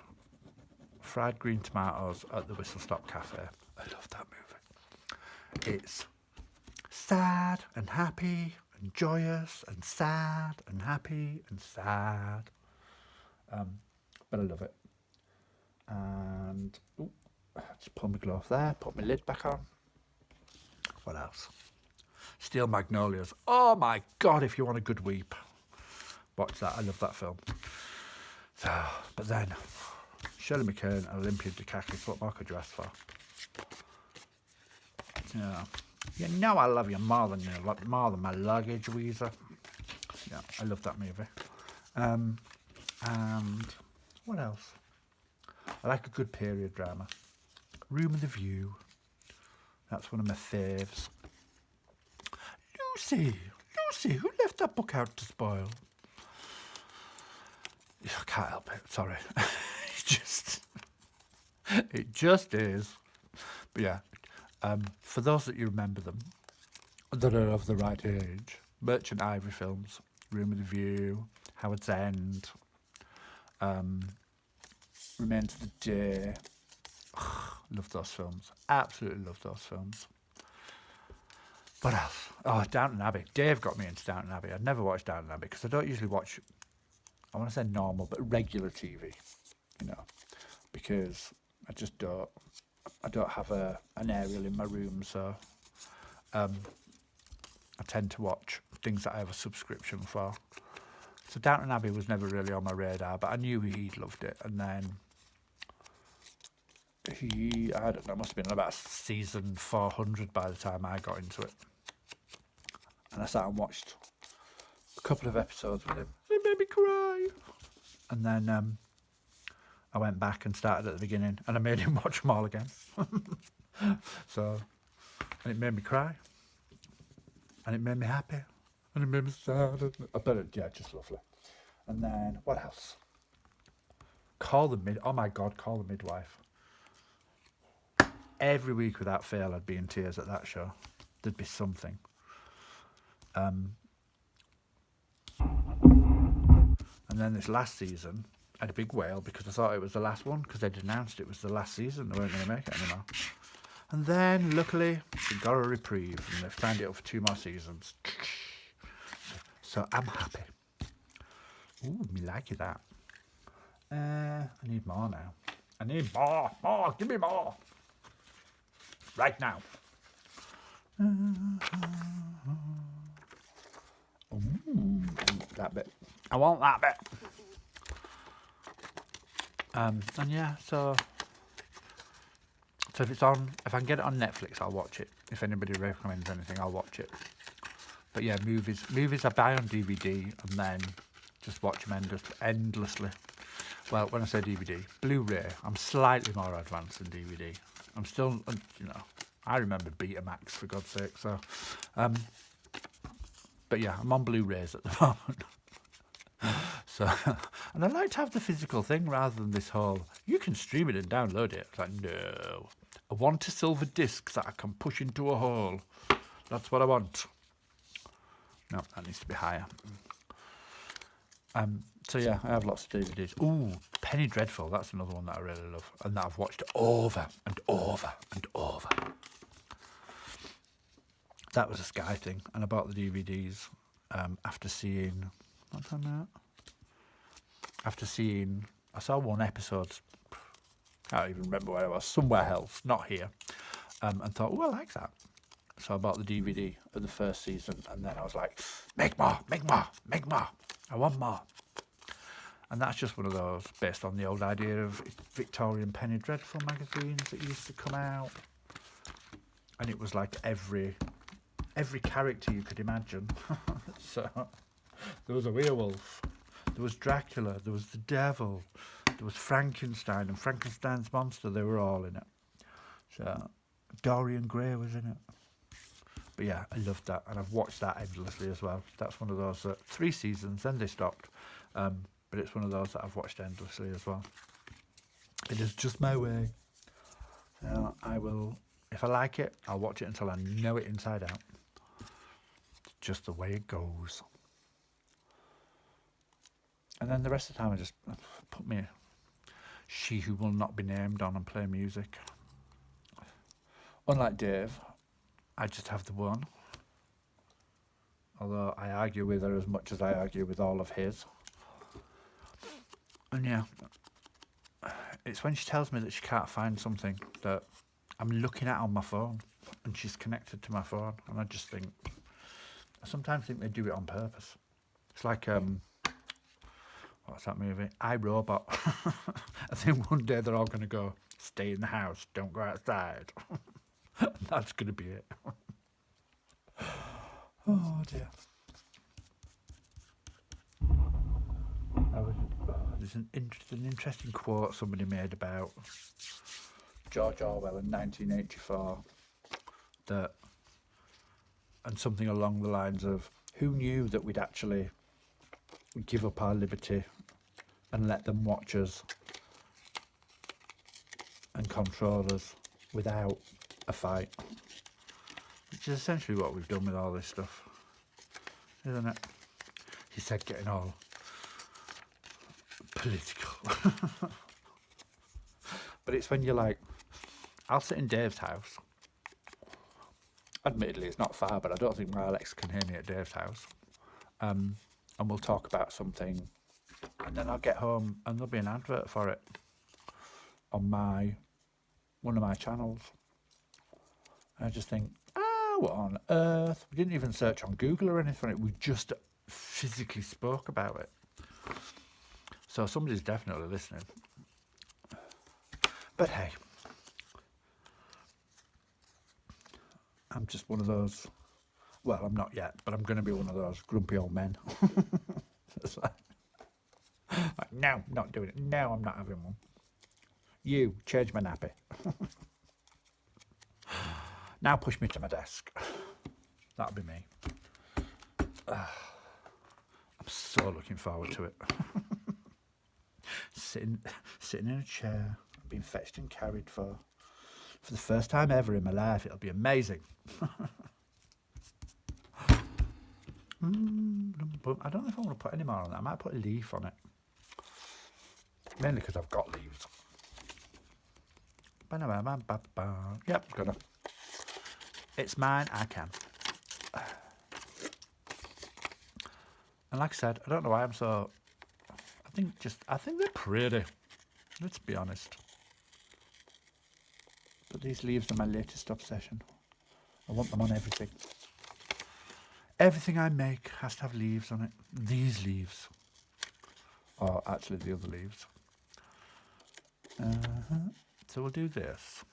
Fried Green Tomatoes at the Whistle Stop Cafe. I love that movie. It's sad and happy and joyous and sad and happy and sad. But I love it. And just pull my glove there, put my lid back on. What else? Steel Magnolias. Oh my God, if you want a good weep, watch that. I love that film. So, but then, Shirley MacLaine and Olympia Dukakis, what more could you ask for? Yeah. You know I love you more than my luggage, Weezer. Yeah, I love that movie. And what else? I like a good period drama. Room with a View. That's one of my faves. Lucy, who left that book out to spoil? I can't help it, sorry. It just is. But yeah, for those that you remember them, that are of the right age, Merchant Ivory films, Room with a View, Howard's End, Remains of the Day. Love those films. Absolutely love those films. What else? Oh, Downton Abbey. Dave got me into Downton Abbey. I'd never watched Downton Abbey because I don't usually watch, I want to say normal, but regular TV, you know, because I just don't. I don't have an aerial in my room, so I tend to watch things that I have a subscription for. So Downton Abbey was never really on my radar, but I knew he'd loved it. And then I don't know, must have been about season 400 by the time I got into it. And I sat and watched a couple of episodes with him. It made me cry. And then I went back and started at the beginning, and I made him watch them all again. So, and it made me cry. And it made me happy. And it made me sad. Yeah, just lovely. And then, what else? Call the Midwife. Every week without fail, I'd be in tears at that show. There'd be something. And then this last season, I had a big wail because I thought it was the last one, because they'd announced it was the last season. They weren't going to make it anymore. And then, luckily, we got a reprieve, and they've signed it up for 2 more seasons. So I'm happy. Ooh, me like that. I need more now. I need more, give me more. Right now. That bit. I want that bit. And yeah, so if it's on, if I can get it on Netflix, I'll watch it. If anybody recommends anything, I'll watch it. But yeah, movies I buy on DVD and then just watch them endlessly. Well, when I say DVD, Blu-ray, I'm slightly more advanced than DVD. I'm still, you know, I remember Betamax, for God's sake. So, but yeah, I'm on Blu-rays at the moment. So, and I like to have the physical thing rather than this whole, you can stream it and download it. It's like, no. I want a silver disc that I can push into a hole. That's what I want. No, that needs to be higher. So yeah, I have lots of DVDs. Ooh, Penny Dreadful, that's another one that I really love and that I've watched over and over and over. that was a Sky thing, and I bought the DVDs after seeing, what's on that? After seeing, I saw one episode, I don't even remember where it was, somewhere else, not here, and thought, oh, I like that. So I bought the DVD of the first season, and then I was like, make more, make more, make more. I want more. And that's just one of those, based on the old idea of Victorian Penny Dreadful magazines that used to come out. And it was like every character you could imagine. So there was a werewolf, there was Dracula, there was the devil, there was Frankenstein and Frankenstein's monster. They were all in it. So Dorian Gray was in it. But yeah, I loved that, and I've watched that endlessly as well. That's one of those 3 seasons, then they stopped. But it's one of those that I've watched endlessly as well. It is just my way. So I will, if I like it, I'll watch it until I know it inside out. It's just the way it goes. And then the rest of the time I just put me She Who Will Not Be Named on and play music. Unlike Dave, I just have the one. Although I argue with her as much as I argue with all of his. And yeah, it's when she tells me that she can't find something that I'm looking at on my phone and she's connected to my phone, and I just think, I sometimes think they do it on purpose. It's like, what's that movie? I, Robot. I think one day they're all going to go, stay in the house, don't go outside. That's going to be it. Oh dear. There's an interesting quote somebody made about George Orwell in 1984, and something along the lines of, who knew that we'd actually give up our liberty and let them watch us and control us without a fight, which is essentially what we've done with all this stuff, isn't it? He said, getting all political. But it's when you're like, I'll sit in Dave's house. Admittedly, it's not far, but I don't think my Alexa can hear me at Dave's house. And we'll talk about something, and then I'll get home and there'll be an advert for it on one of my channels. And I just think, what on earth? We didn't even search on Google or anything. We just physically spoke about it. So somebody's definitely listening. But hey, I'm just one of those, well, I'm not yet, but I'm going to be one of those grumpy old men. It's like, no, not doing it. No, I'm not having one. You, change my nappy. Now push me to my desk. That'll be me. I'm so looking forward to it. Sitting in a chair, being fetched and carried for the first time ever in my life. It'll be amazing. I don't know if I want to put any more on that. I might put a leaf on it. Mainly because I've got leaves. Yep, gonna. It's mine, I can. And like I said, I don't know why I'm so... I think they're pretty. Let's be honest. But these leaves are my latest obsession. I want them on everything. Everything I make has to have leaves on it. These leaves. Or actually the other leaves. So we'll do this.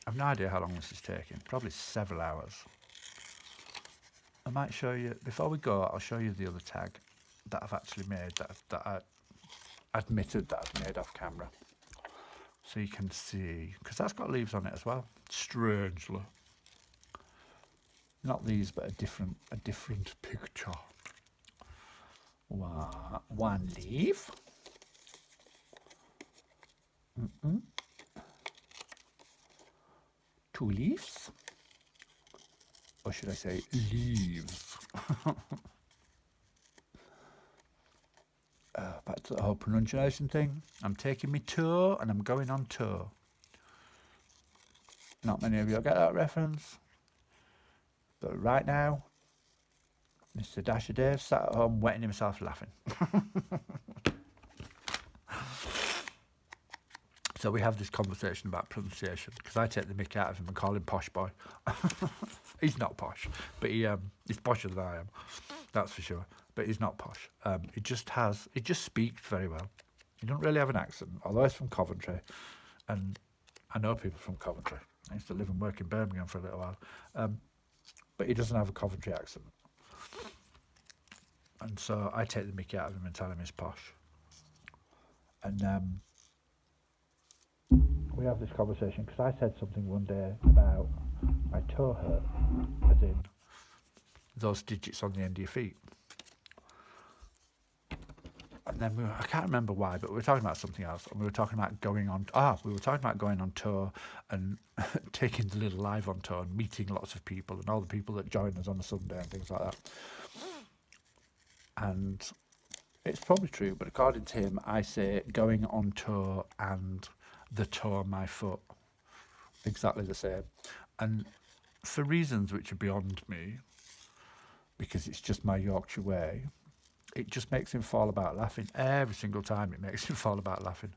I've no idea how long this is taking. Probably several hours. I might show you, before we go, I'll show you the other tag that I've actually made, that I admitted that I've made off camera. So you can see, because that's got leaves on it as well, strangely. Not these, but a different picture. One leaf. Two leaves. Or should I say leaves? Back to the whole pronunciation thing. I'm taking my toe and I'm going on tour. Not many of you will get that reference. But right now, Mr. Dasher Dave sat at home wetting himself laughing. So we have this conversation about pronunciation because I take the mick out of him and call him Posh Boy. He's not posh, but he's posher than I am, that's for sure. But he's not posh. He just speaks very well. He doesn't really have an accent, although he's from Coventry, and I know people from Coventry. I used to live and work in Birmingham for a little while, but he doesn't have a Coventry accent. And so I take the mickey out of him and tell him he's posh. And we have this conversation because I said something one day about my toe hurt, as in those digits on the end of your feet. And then I can't remember why, but we were talking about something else, and we were talking about going on tour and taking the little live on tour and meeting lots of people and all the people that join us on a Sunday and things like that. And it's probably true, but according to him, I say going on tour and the toe on my foot, exactly the same. And for reasons which are beyond me, because it's just my Yorkshire way, it just makes him fall about laughing. Every single time it makes him fall about laughing.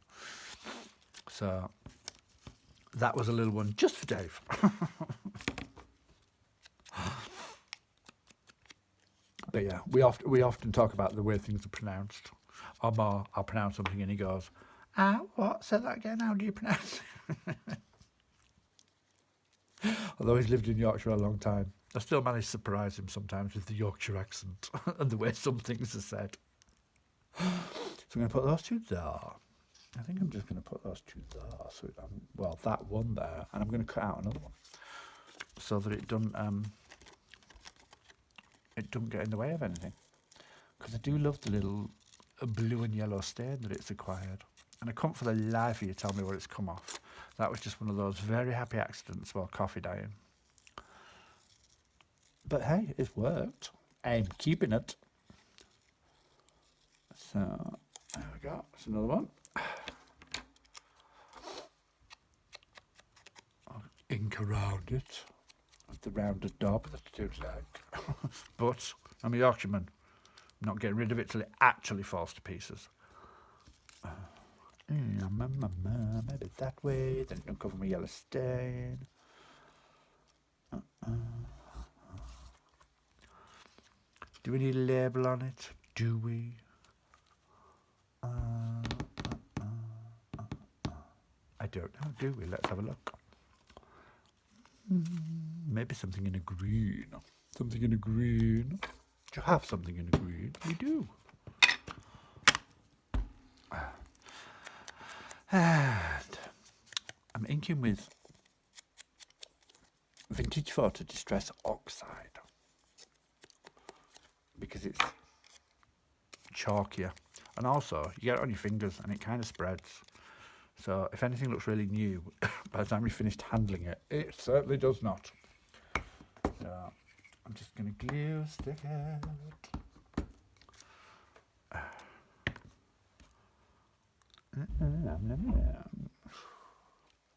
So that was a little one just for Dave. But yeah, we often talk about the way things are pronounced. Or more, I'll pronounce something and he goes, what? Say that again, how do you pronounce it? Although he's lived in Yorkshire a long time, I still manage to surprise him sometimes with the Yorkshire accent and the way some things are said. So I'm going to put those two there. I think I'm just going to put those two there. So that one there, and I'm going to cut out another one so that it doesn't get in the way of anything. Because I do love the little blue and yellow stain that it's acquired. And I couldn't for the life of you tell me where it's come off. That was just one of those very happy accidents while coffee dyeing. But hey, it's worked. I'm keeping it. So, there we go. That's another one. Ink around it. With the rounded knob that it looks like. But I'm a Yorkshireman. I'm not getting rid of it till it actually falls to pieces. Maybe that way. Then it don't cover my yellow stain. Do we need a label on it? Do we? I don't know, do we? Let's have a look. Maybe something in a green. Something in a green. Do you have something in a green? We do. And I'm inking with Vintage Photo Distress Oxide because it's chalkier, and also you get it on your fingers and it kind of spreads. So if anything looks really new, by the time you finished handling it, it certainly does not. So I'm just going to glue stick it.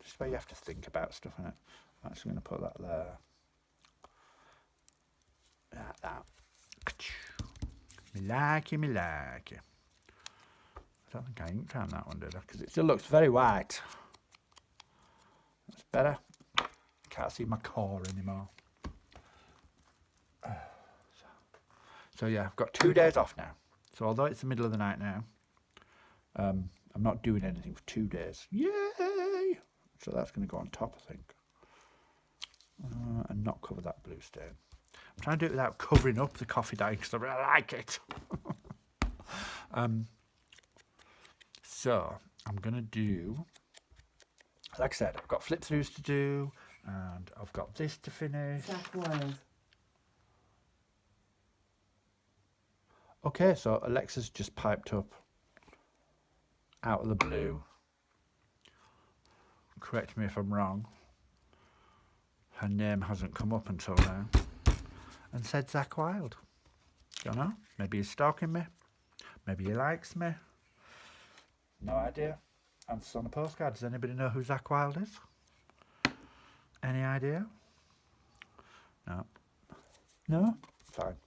Just where you have to think about stuff in it. I'm actually going to put that there. Like that. Me like it. I don't think I inked around that one, did I? Because it still looks very white. That's better. Can't see my core anymore. So yeah, I've got 2 days off now. So although it's the middle of the night now, I'm not doing anything for 2 days. Yay! So that's going to go on top, I think. And not cover that blue stain. I'm trying to do it without covering up the coffee dye because I really like it. So I'm going to do, like I said, I've got flip throughs to do and I've got this to finish. Zach Wild. Okay, so Alexa's just piped up out of the blue. Correct me if I'm wrong. Her name hasn't come up until now. And said Zach Wild. Don't know. Maybe he's stalking me. Maybe he likes me. No idea. Answers on a postcard. Does anybody know who Zach Wild is? Any idea? No. No? Fine.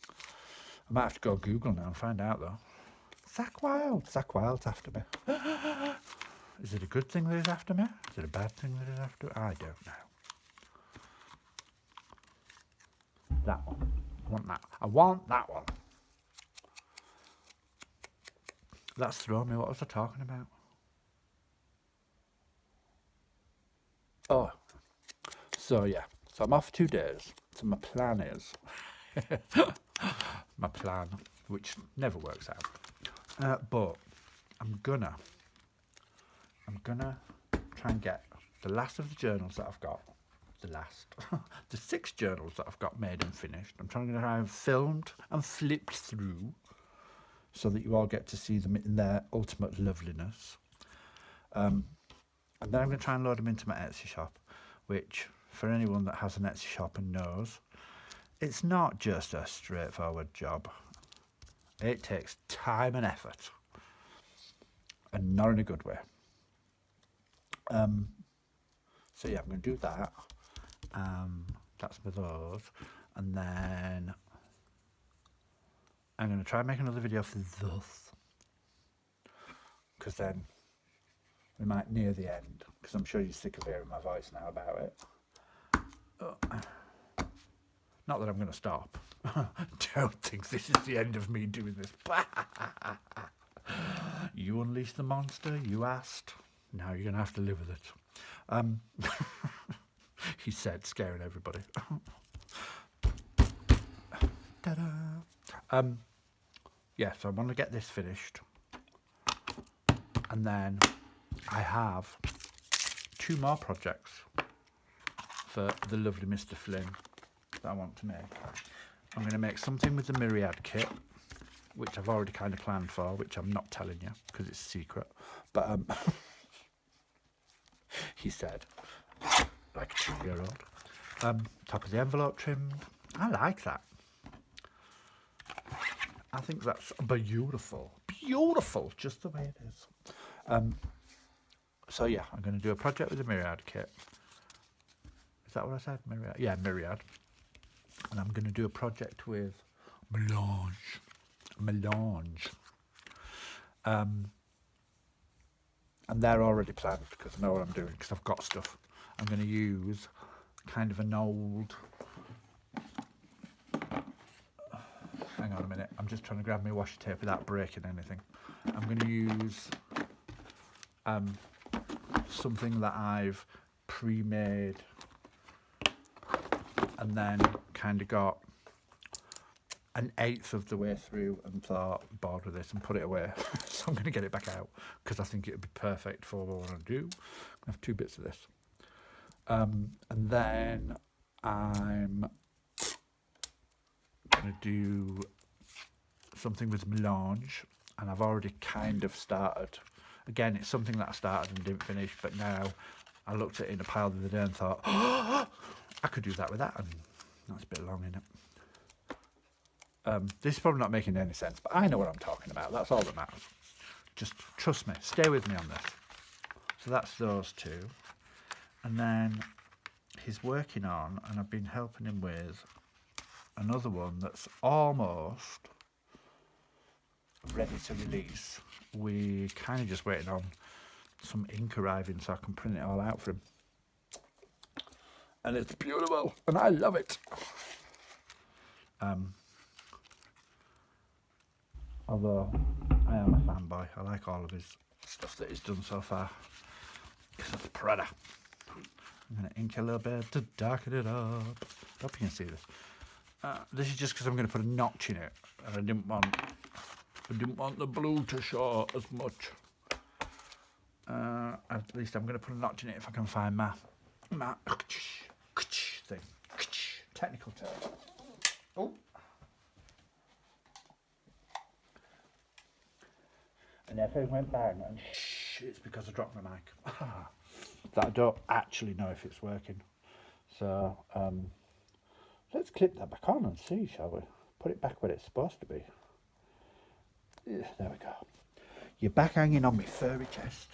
I might have to go Google now and find out though. Zach Wilde. Zach Wilde's after me. Is it a good thing that he's after me? Is it a bad thing that he's after me? I don't know. That one. I want that. I want that one. That's thrown me. What was I talking about? Oh. So yeah. So I'm off 2 days. So my plan is... my plan, which never works out. But I'm gonna try and get the last of the journals that I've got. The 6 journals that I've got made and finished. I'm trying to try and filmed and flipped through so that you all get to see them in their ultimate loveliness. And then I'm going to try and load them into my Etsy shop, which for anyone that has an Etsy shop and knows, it's not just a straightforward job. It takes time and effort, and not in a good way. So yeah, I'm going to do that. That's with those, and then I'm going to try and make another video for this, because then we might near the end, because I'm sure you're sick of hearing my voice now about it. Not that I'm going to stop. Don't think this is the end of me doing this. You unleashed the monster, you asked. Now you're going to have to live with it. He said, scaring everybody. Ta-da. Yeah, so I want to get this finished. And then I have 2 more projects for the lovely Mr. Flynn that I want to make. I'm going to make something with the Myriad kit, which I've already kind of planned for, which I'm not telling you because it's secret. But he said, like a 2-year-old. Top of the envelope trimmed. I like that. I think that's beautiful. Beautiful, just the way it is. So yeah, I'm going to do a project with the Myriad kit. Is that what I said? Myriad? Yeah, Myriad. And I'm going to do a project with Melange. And they're already planned because I know what I'm doing, because I've got stuff. I'm going to use kind of an old... Hang on a minute. I'm just trying to grab my washi tape without breaking anything. I'm going to use something that I've pre-made and then kind of got 1/8 of the way through and thought, bored with this, and put it away. So I'm going to get it back out because I think it would be perfect for what I want to do. I have 2 bits of this. And then I'm going to do something with Melange, and I've already kind of started. Again, it's something that I started and didn't finish, but now I looked at it in a pile the other day and thought, oh, I could do that with that, and that's a bit long, isn't it? This is probably not making any sense, but I know what I'm talking about. That's all that matters. Just trust me. Stay with me on this. So that's those 2. And then he's working on, and I've been helping him with, another one that's almost ready to release. We kind of just waiting on some ink arriving so I can print it all out for him. And it's beautiful, and I love it. Although I am a fanboy, I like all of his stuff that he's done so far because of the Prada. I'm going to ink a little bit to darken it up. Hope you can see this. This is just because I'm going to put a notch in it, and I didn't want the blue to show as much. At least I'm going to put a notch in it if I can find my thing. Technical term. Oh. And everything went bang, and it's because I dropped my mic. That I don't actually know if it's working. So let's clip that back on and see, shall we? Put it back where it's supposed to be. Yeah, there we go. You're back hanging on my furry chest.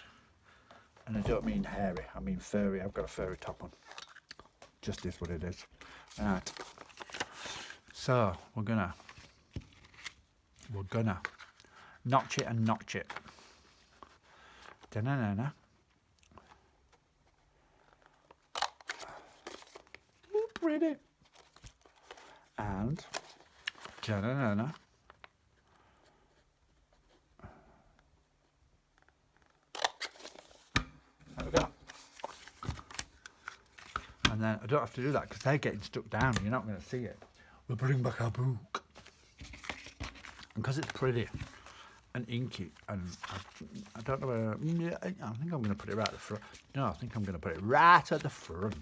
And I don't mean hairy, I mean furry. I've got a furry top on. Just is what it is. Right. So we're gonna notch it and notch it. Da-na-na-na. Ooh, pretty. And da-na-na-na. There we go. And then I don't have to do that because they're getting stuck down. You're not going to see it. We'll bring back our book. And because it's pretty and inky, and I don't know where, I think I'm going to put it right at the front. No, I think I'm going to put it right at the front.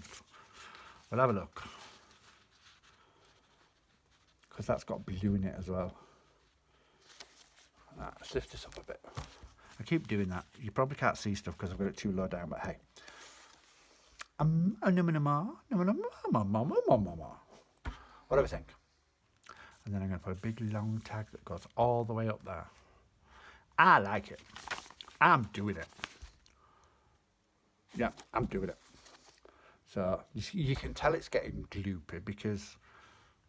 We'll have a look. Because that's got blue in it as well. Let's lift this up a bit. I keep doing that. You probably can't see stuff because I've got it too low down, but hey. What do we think? And then I'm going to put a big long tag that goes all the way up there. I like it. I'm doing it. Yeah, I'm doing it. So you can tell it's getting gloopy because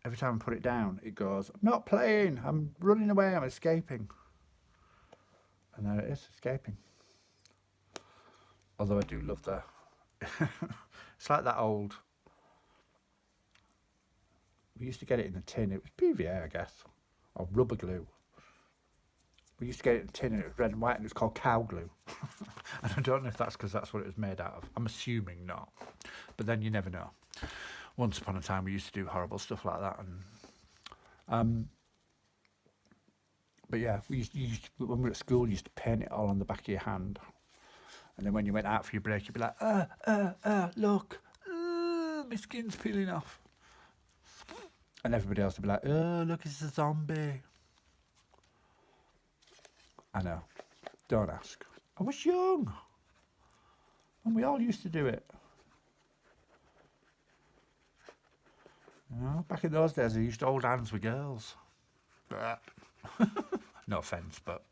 every time I put it down, it goes, I'm not playing, I'm running away, I'm escaping. And there it is, escaping. Although I do love the... it's like that old... We used to get it in a tin, it was PVA, I guess, or rubber glue. We used to get it in a tin and it was red and white and it was called cow glue. And I don't know if that's because that's what it was made out of. I'm assuming not. But then you never know. Once upon a time we used to do horrible stuff like that. And but yeah, when we were at school, you used to paint it all on the back of your hand. And then when you went out for your break, you'd be like, look, my skin's peeling off. And everybody else would be like, oh, look, it's a zombie. I know. Don't ask. I was young. And we all used to do it. You know, back in those days, I used to hold hands with girls. No offence, but...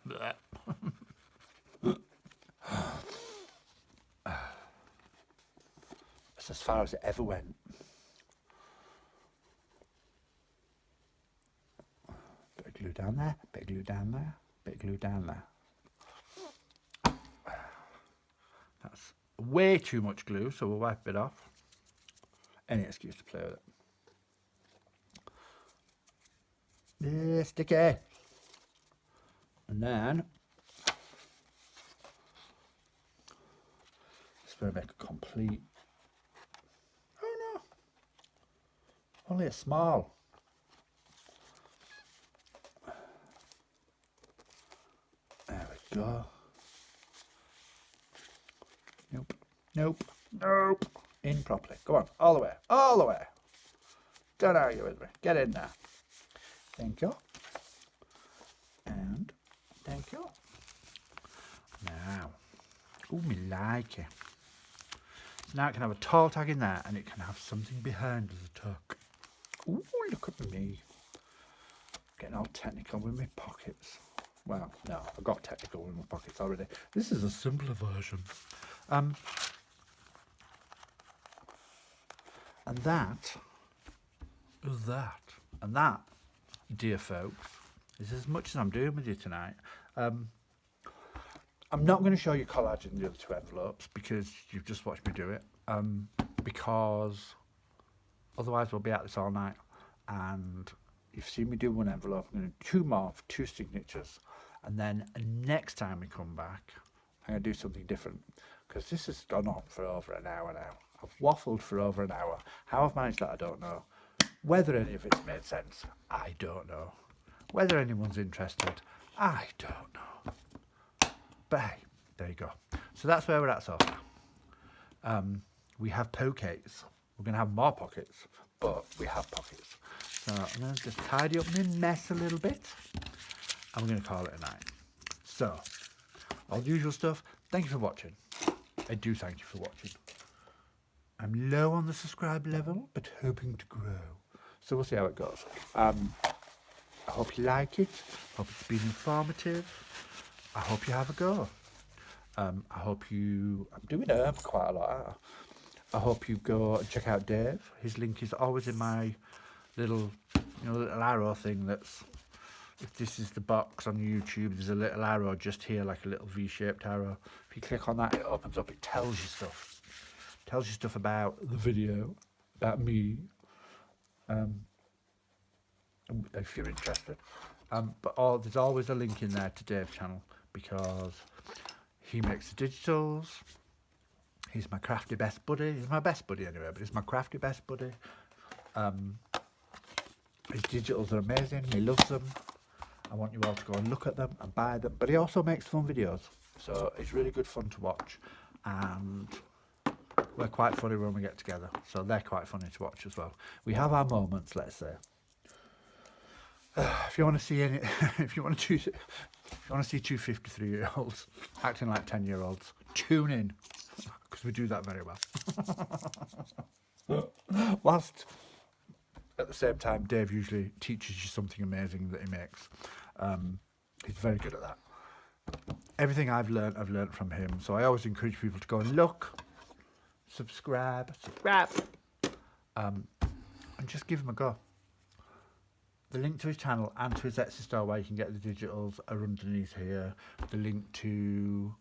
It's as far as it ever went. Bit of glue down there, bit of glue down there, bit of glue down there. That's way too much glue, so we'll wipe it off. Any excuse to play with it. Yeah, sticky. And then just going to make a complete. Oh no, only a small. There we go. Nope, nope, nope. In properly. Go on, all the way, all the way. Don't argue with me. Get in there. Thank you. And thank you. Now, oh, me like it. So now it can have a tall tag in there and it can have something behind as a tuck. Ooh, look at me. Getting all technical with my pockets. Well, no, I got technical with my pockets already. This is a simpler version. And that is that. And that, dear folks, is as much as I'm doing with you tonight. I'm not going to show you collage in the other two envelopes because you've just watched me do it. Because otherwise we'll be at this all night. And you've seen me do one envelope. I'm going to do two more for two signatures. And then next time we come back, I'm going to do something different. Because this has gone on for over an hour now. I've waffled for over an hour. How I've managed that, I don't know. Whether any of it's made sense, I don't know. Whether anyone's interested, I don't know. But hey, there you go. So that's where we're at so far. We have pockets. We're going to have more pockets, but we have pockets. So I'm going to just tidy up my mess a little bit, and we're going to call it a night. So, all the usual stuff. Thank you for watching. I do thank you for watching. I'm low on the subscribe level, but hoping to grow. So we'll see how it goes. I hope you like it. Hope it's been informative. I hope you have a go. I hope you... I'm doing quite a lot. I hope you go and check out Dave. His link is always in my little You know, the little arrow thing that's, if this is the box on YouTube, there's a little arrow just here, like a little V-shaped arrow. If you click on that, it opens up, it tells you stuff. It tells you stuff about the video, about me, if you're interested. But there's always a link in there to Dave's channel, because he makes the digitals. He's my crafty best buddy. He's my best buddy anyway, but he's my crafty best buddy. His digitals are amazing. He loves them. I want you all to go and look at them and buy them. But he also makes fun videos, so it's really good fun to watch. And we're quite funny when we get together, so they're quite funny to watch as well. We have our moments, let's say. If you want to see any, if you want to see two 53-year-olds acting like 10-year-olds, tune in, because we do that very well. Whilst at the same time, Dave usually teaches you something amazing that he makes. He's very good at that. Everything I've learned from him. So I always encourage people to go and look, subscribe, and just give him a go. The link to his channel and to his Etsy store where you can get the digitals are underneath here. The link to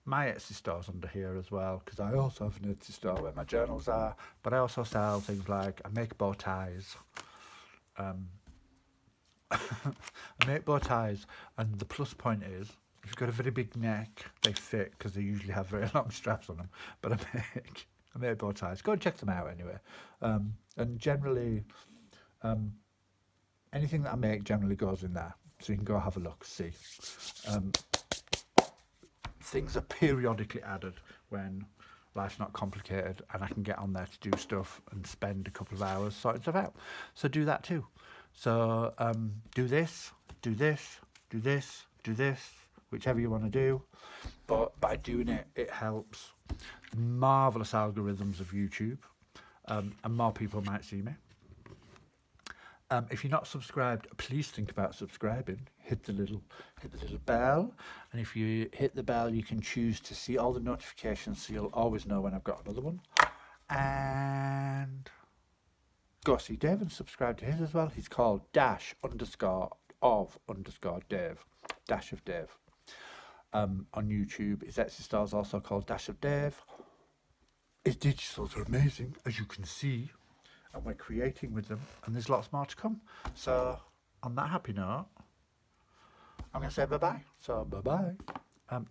my Etsy store's under here as well, because I also have an Etsy store where my journals are, but I also sell things like, I make bow ties. I make bow ties, and the plus point is, if you've got a very big neck, they fit, because they usually have very long straps on them, but I make bow ties. Go and check them out anyway. And generally, anything that I make generally goes in there, so you can go have a look, see. Things are periodically added when life's not complicated, and I can get on there to do stuff and spend a couple of hours sorting stuff out. So do that too. So do this, whichever you want to do. But by doing it, it helps the marvellous algorithms of YouTube, and more people might see me. If you're not subscribed, please think about subscribing. Hit the little bell, and if you hit the bell, you can choose to see all the notifications, so you'll always know when I've got another one. And go see Dave and subscribe to his as well. He's called _of_Dave, Dash of Dave. On YouTube, his Etsy store is also called Dash of Dave. His digitals are amazing, as you can see, and we're creating with them, and there's lots more to come. So on that happy note, I'm going to say bye-bye. So bye-bye.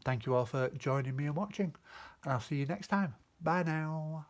Thank you all for joining me and watching, and I'll see you next time. Bye now.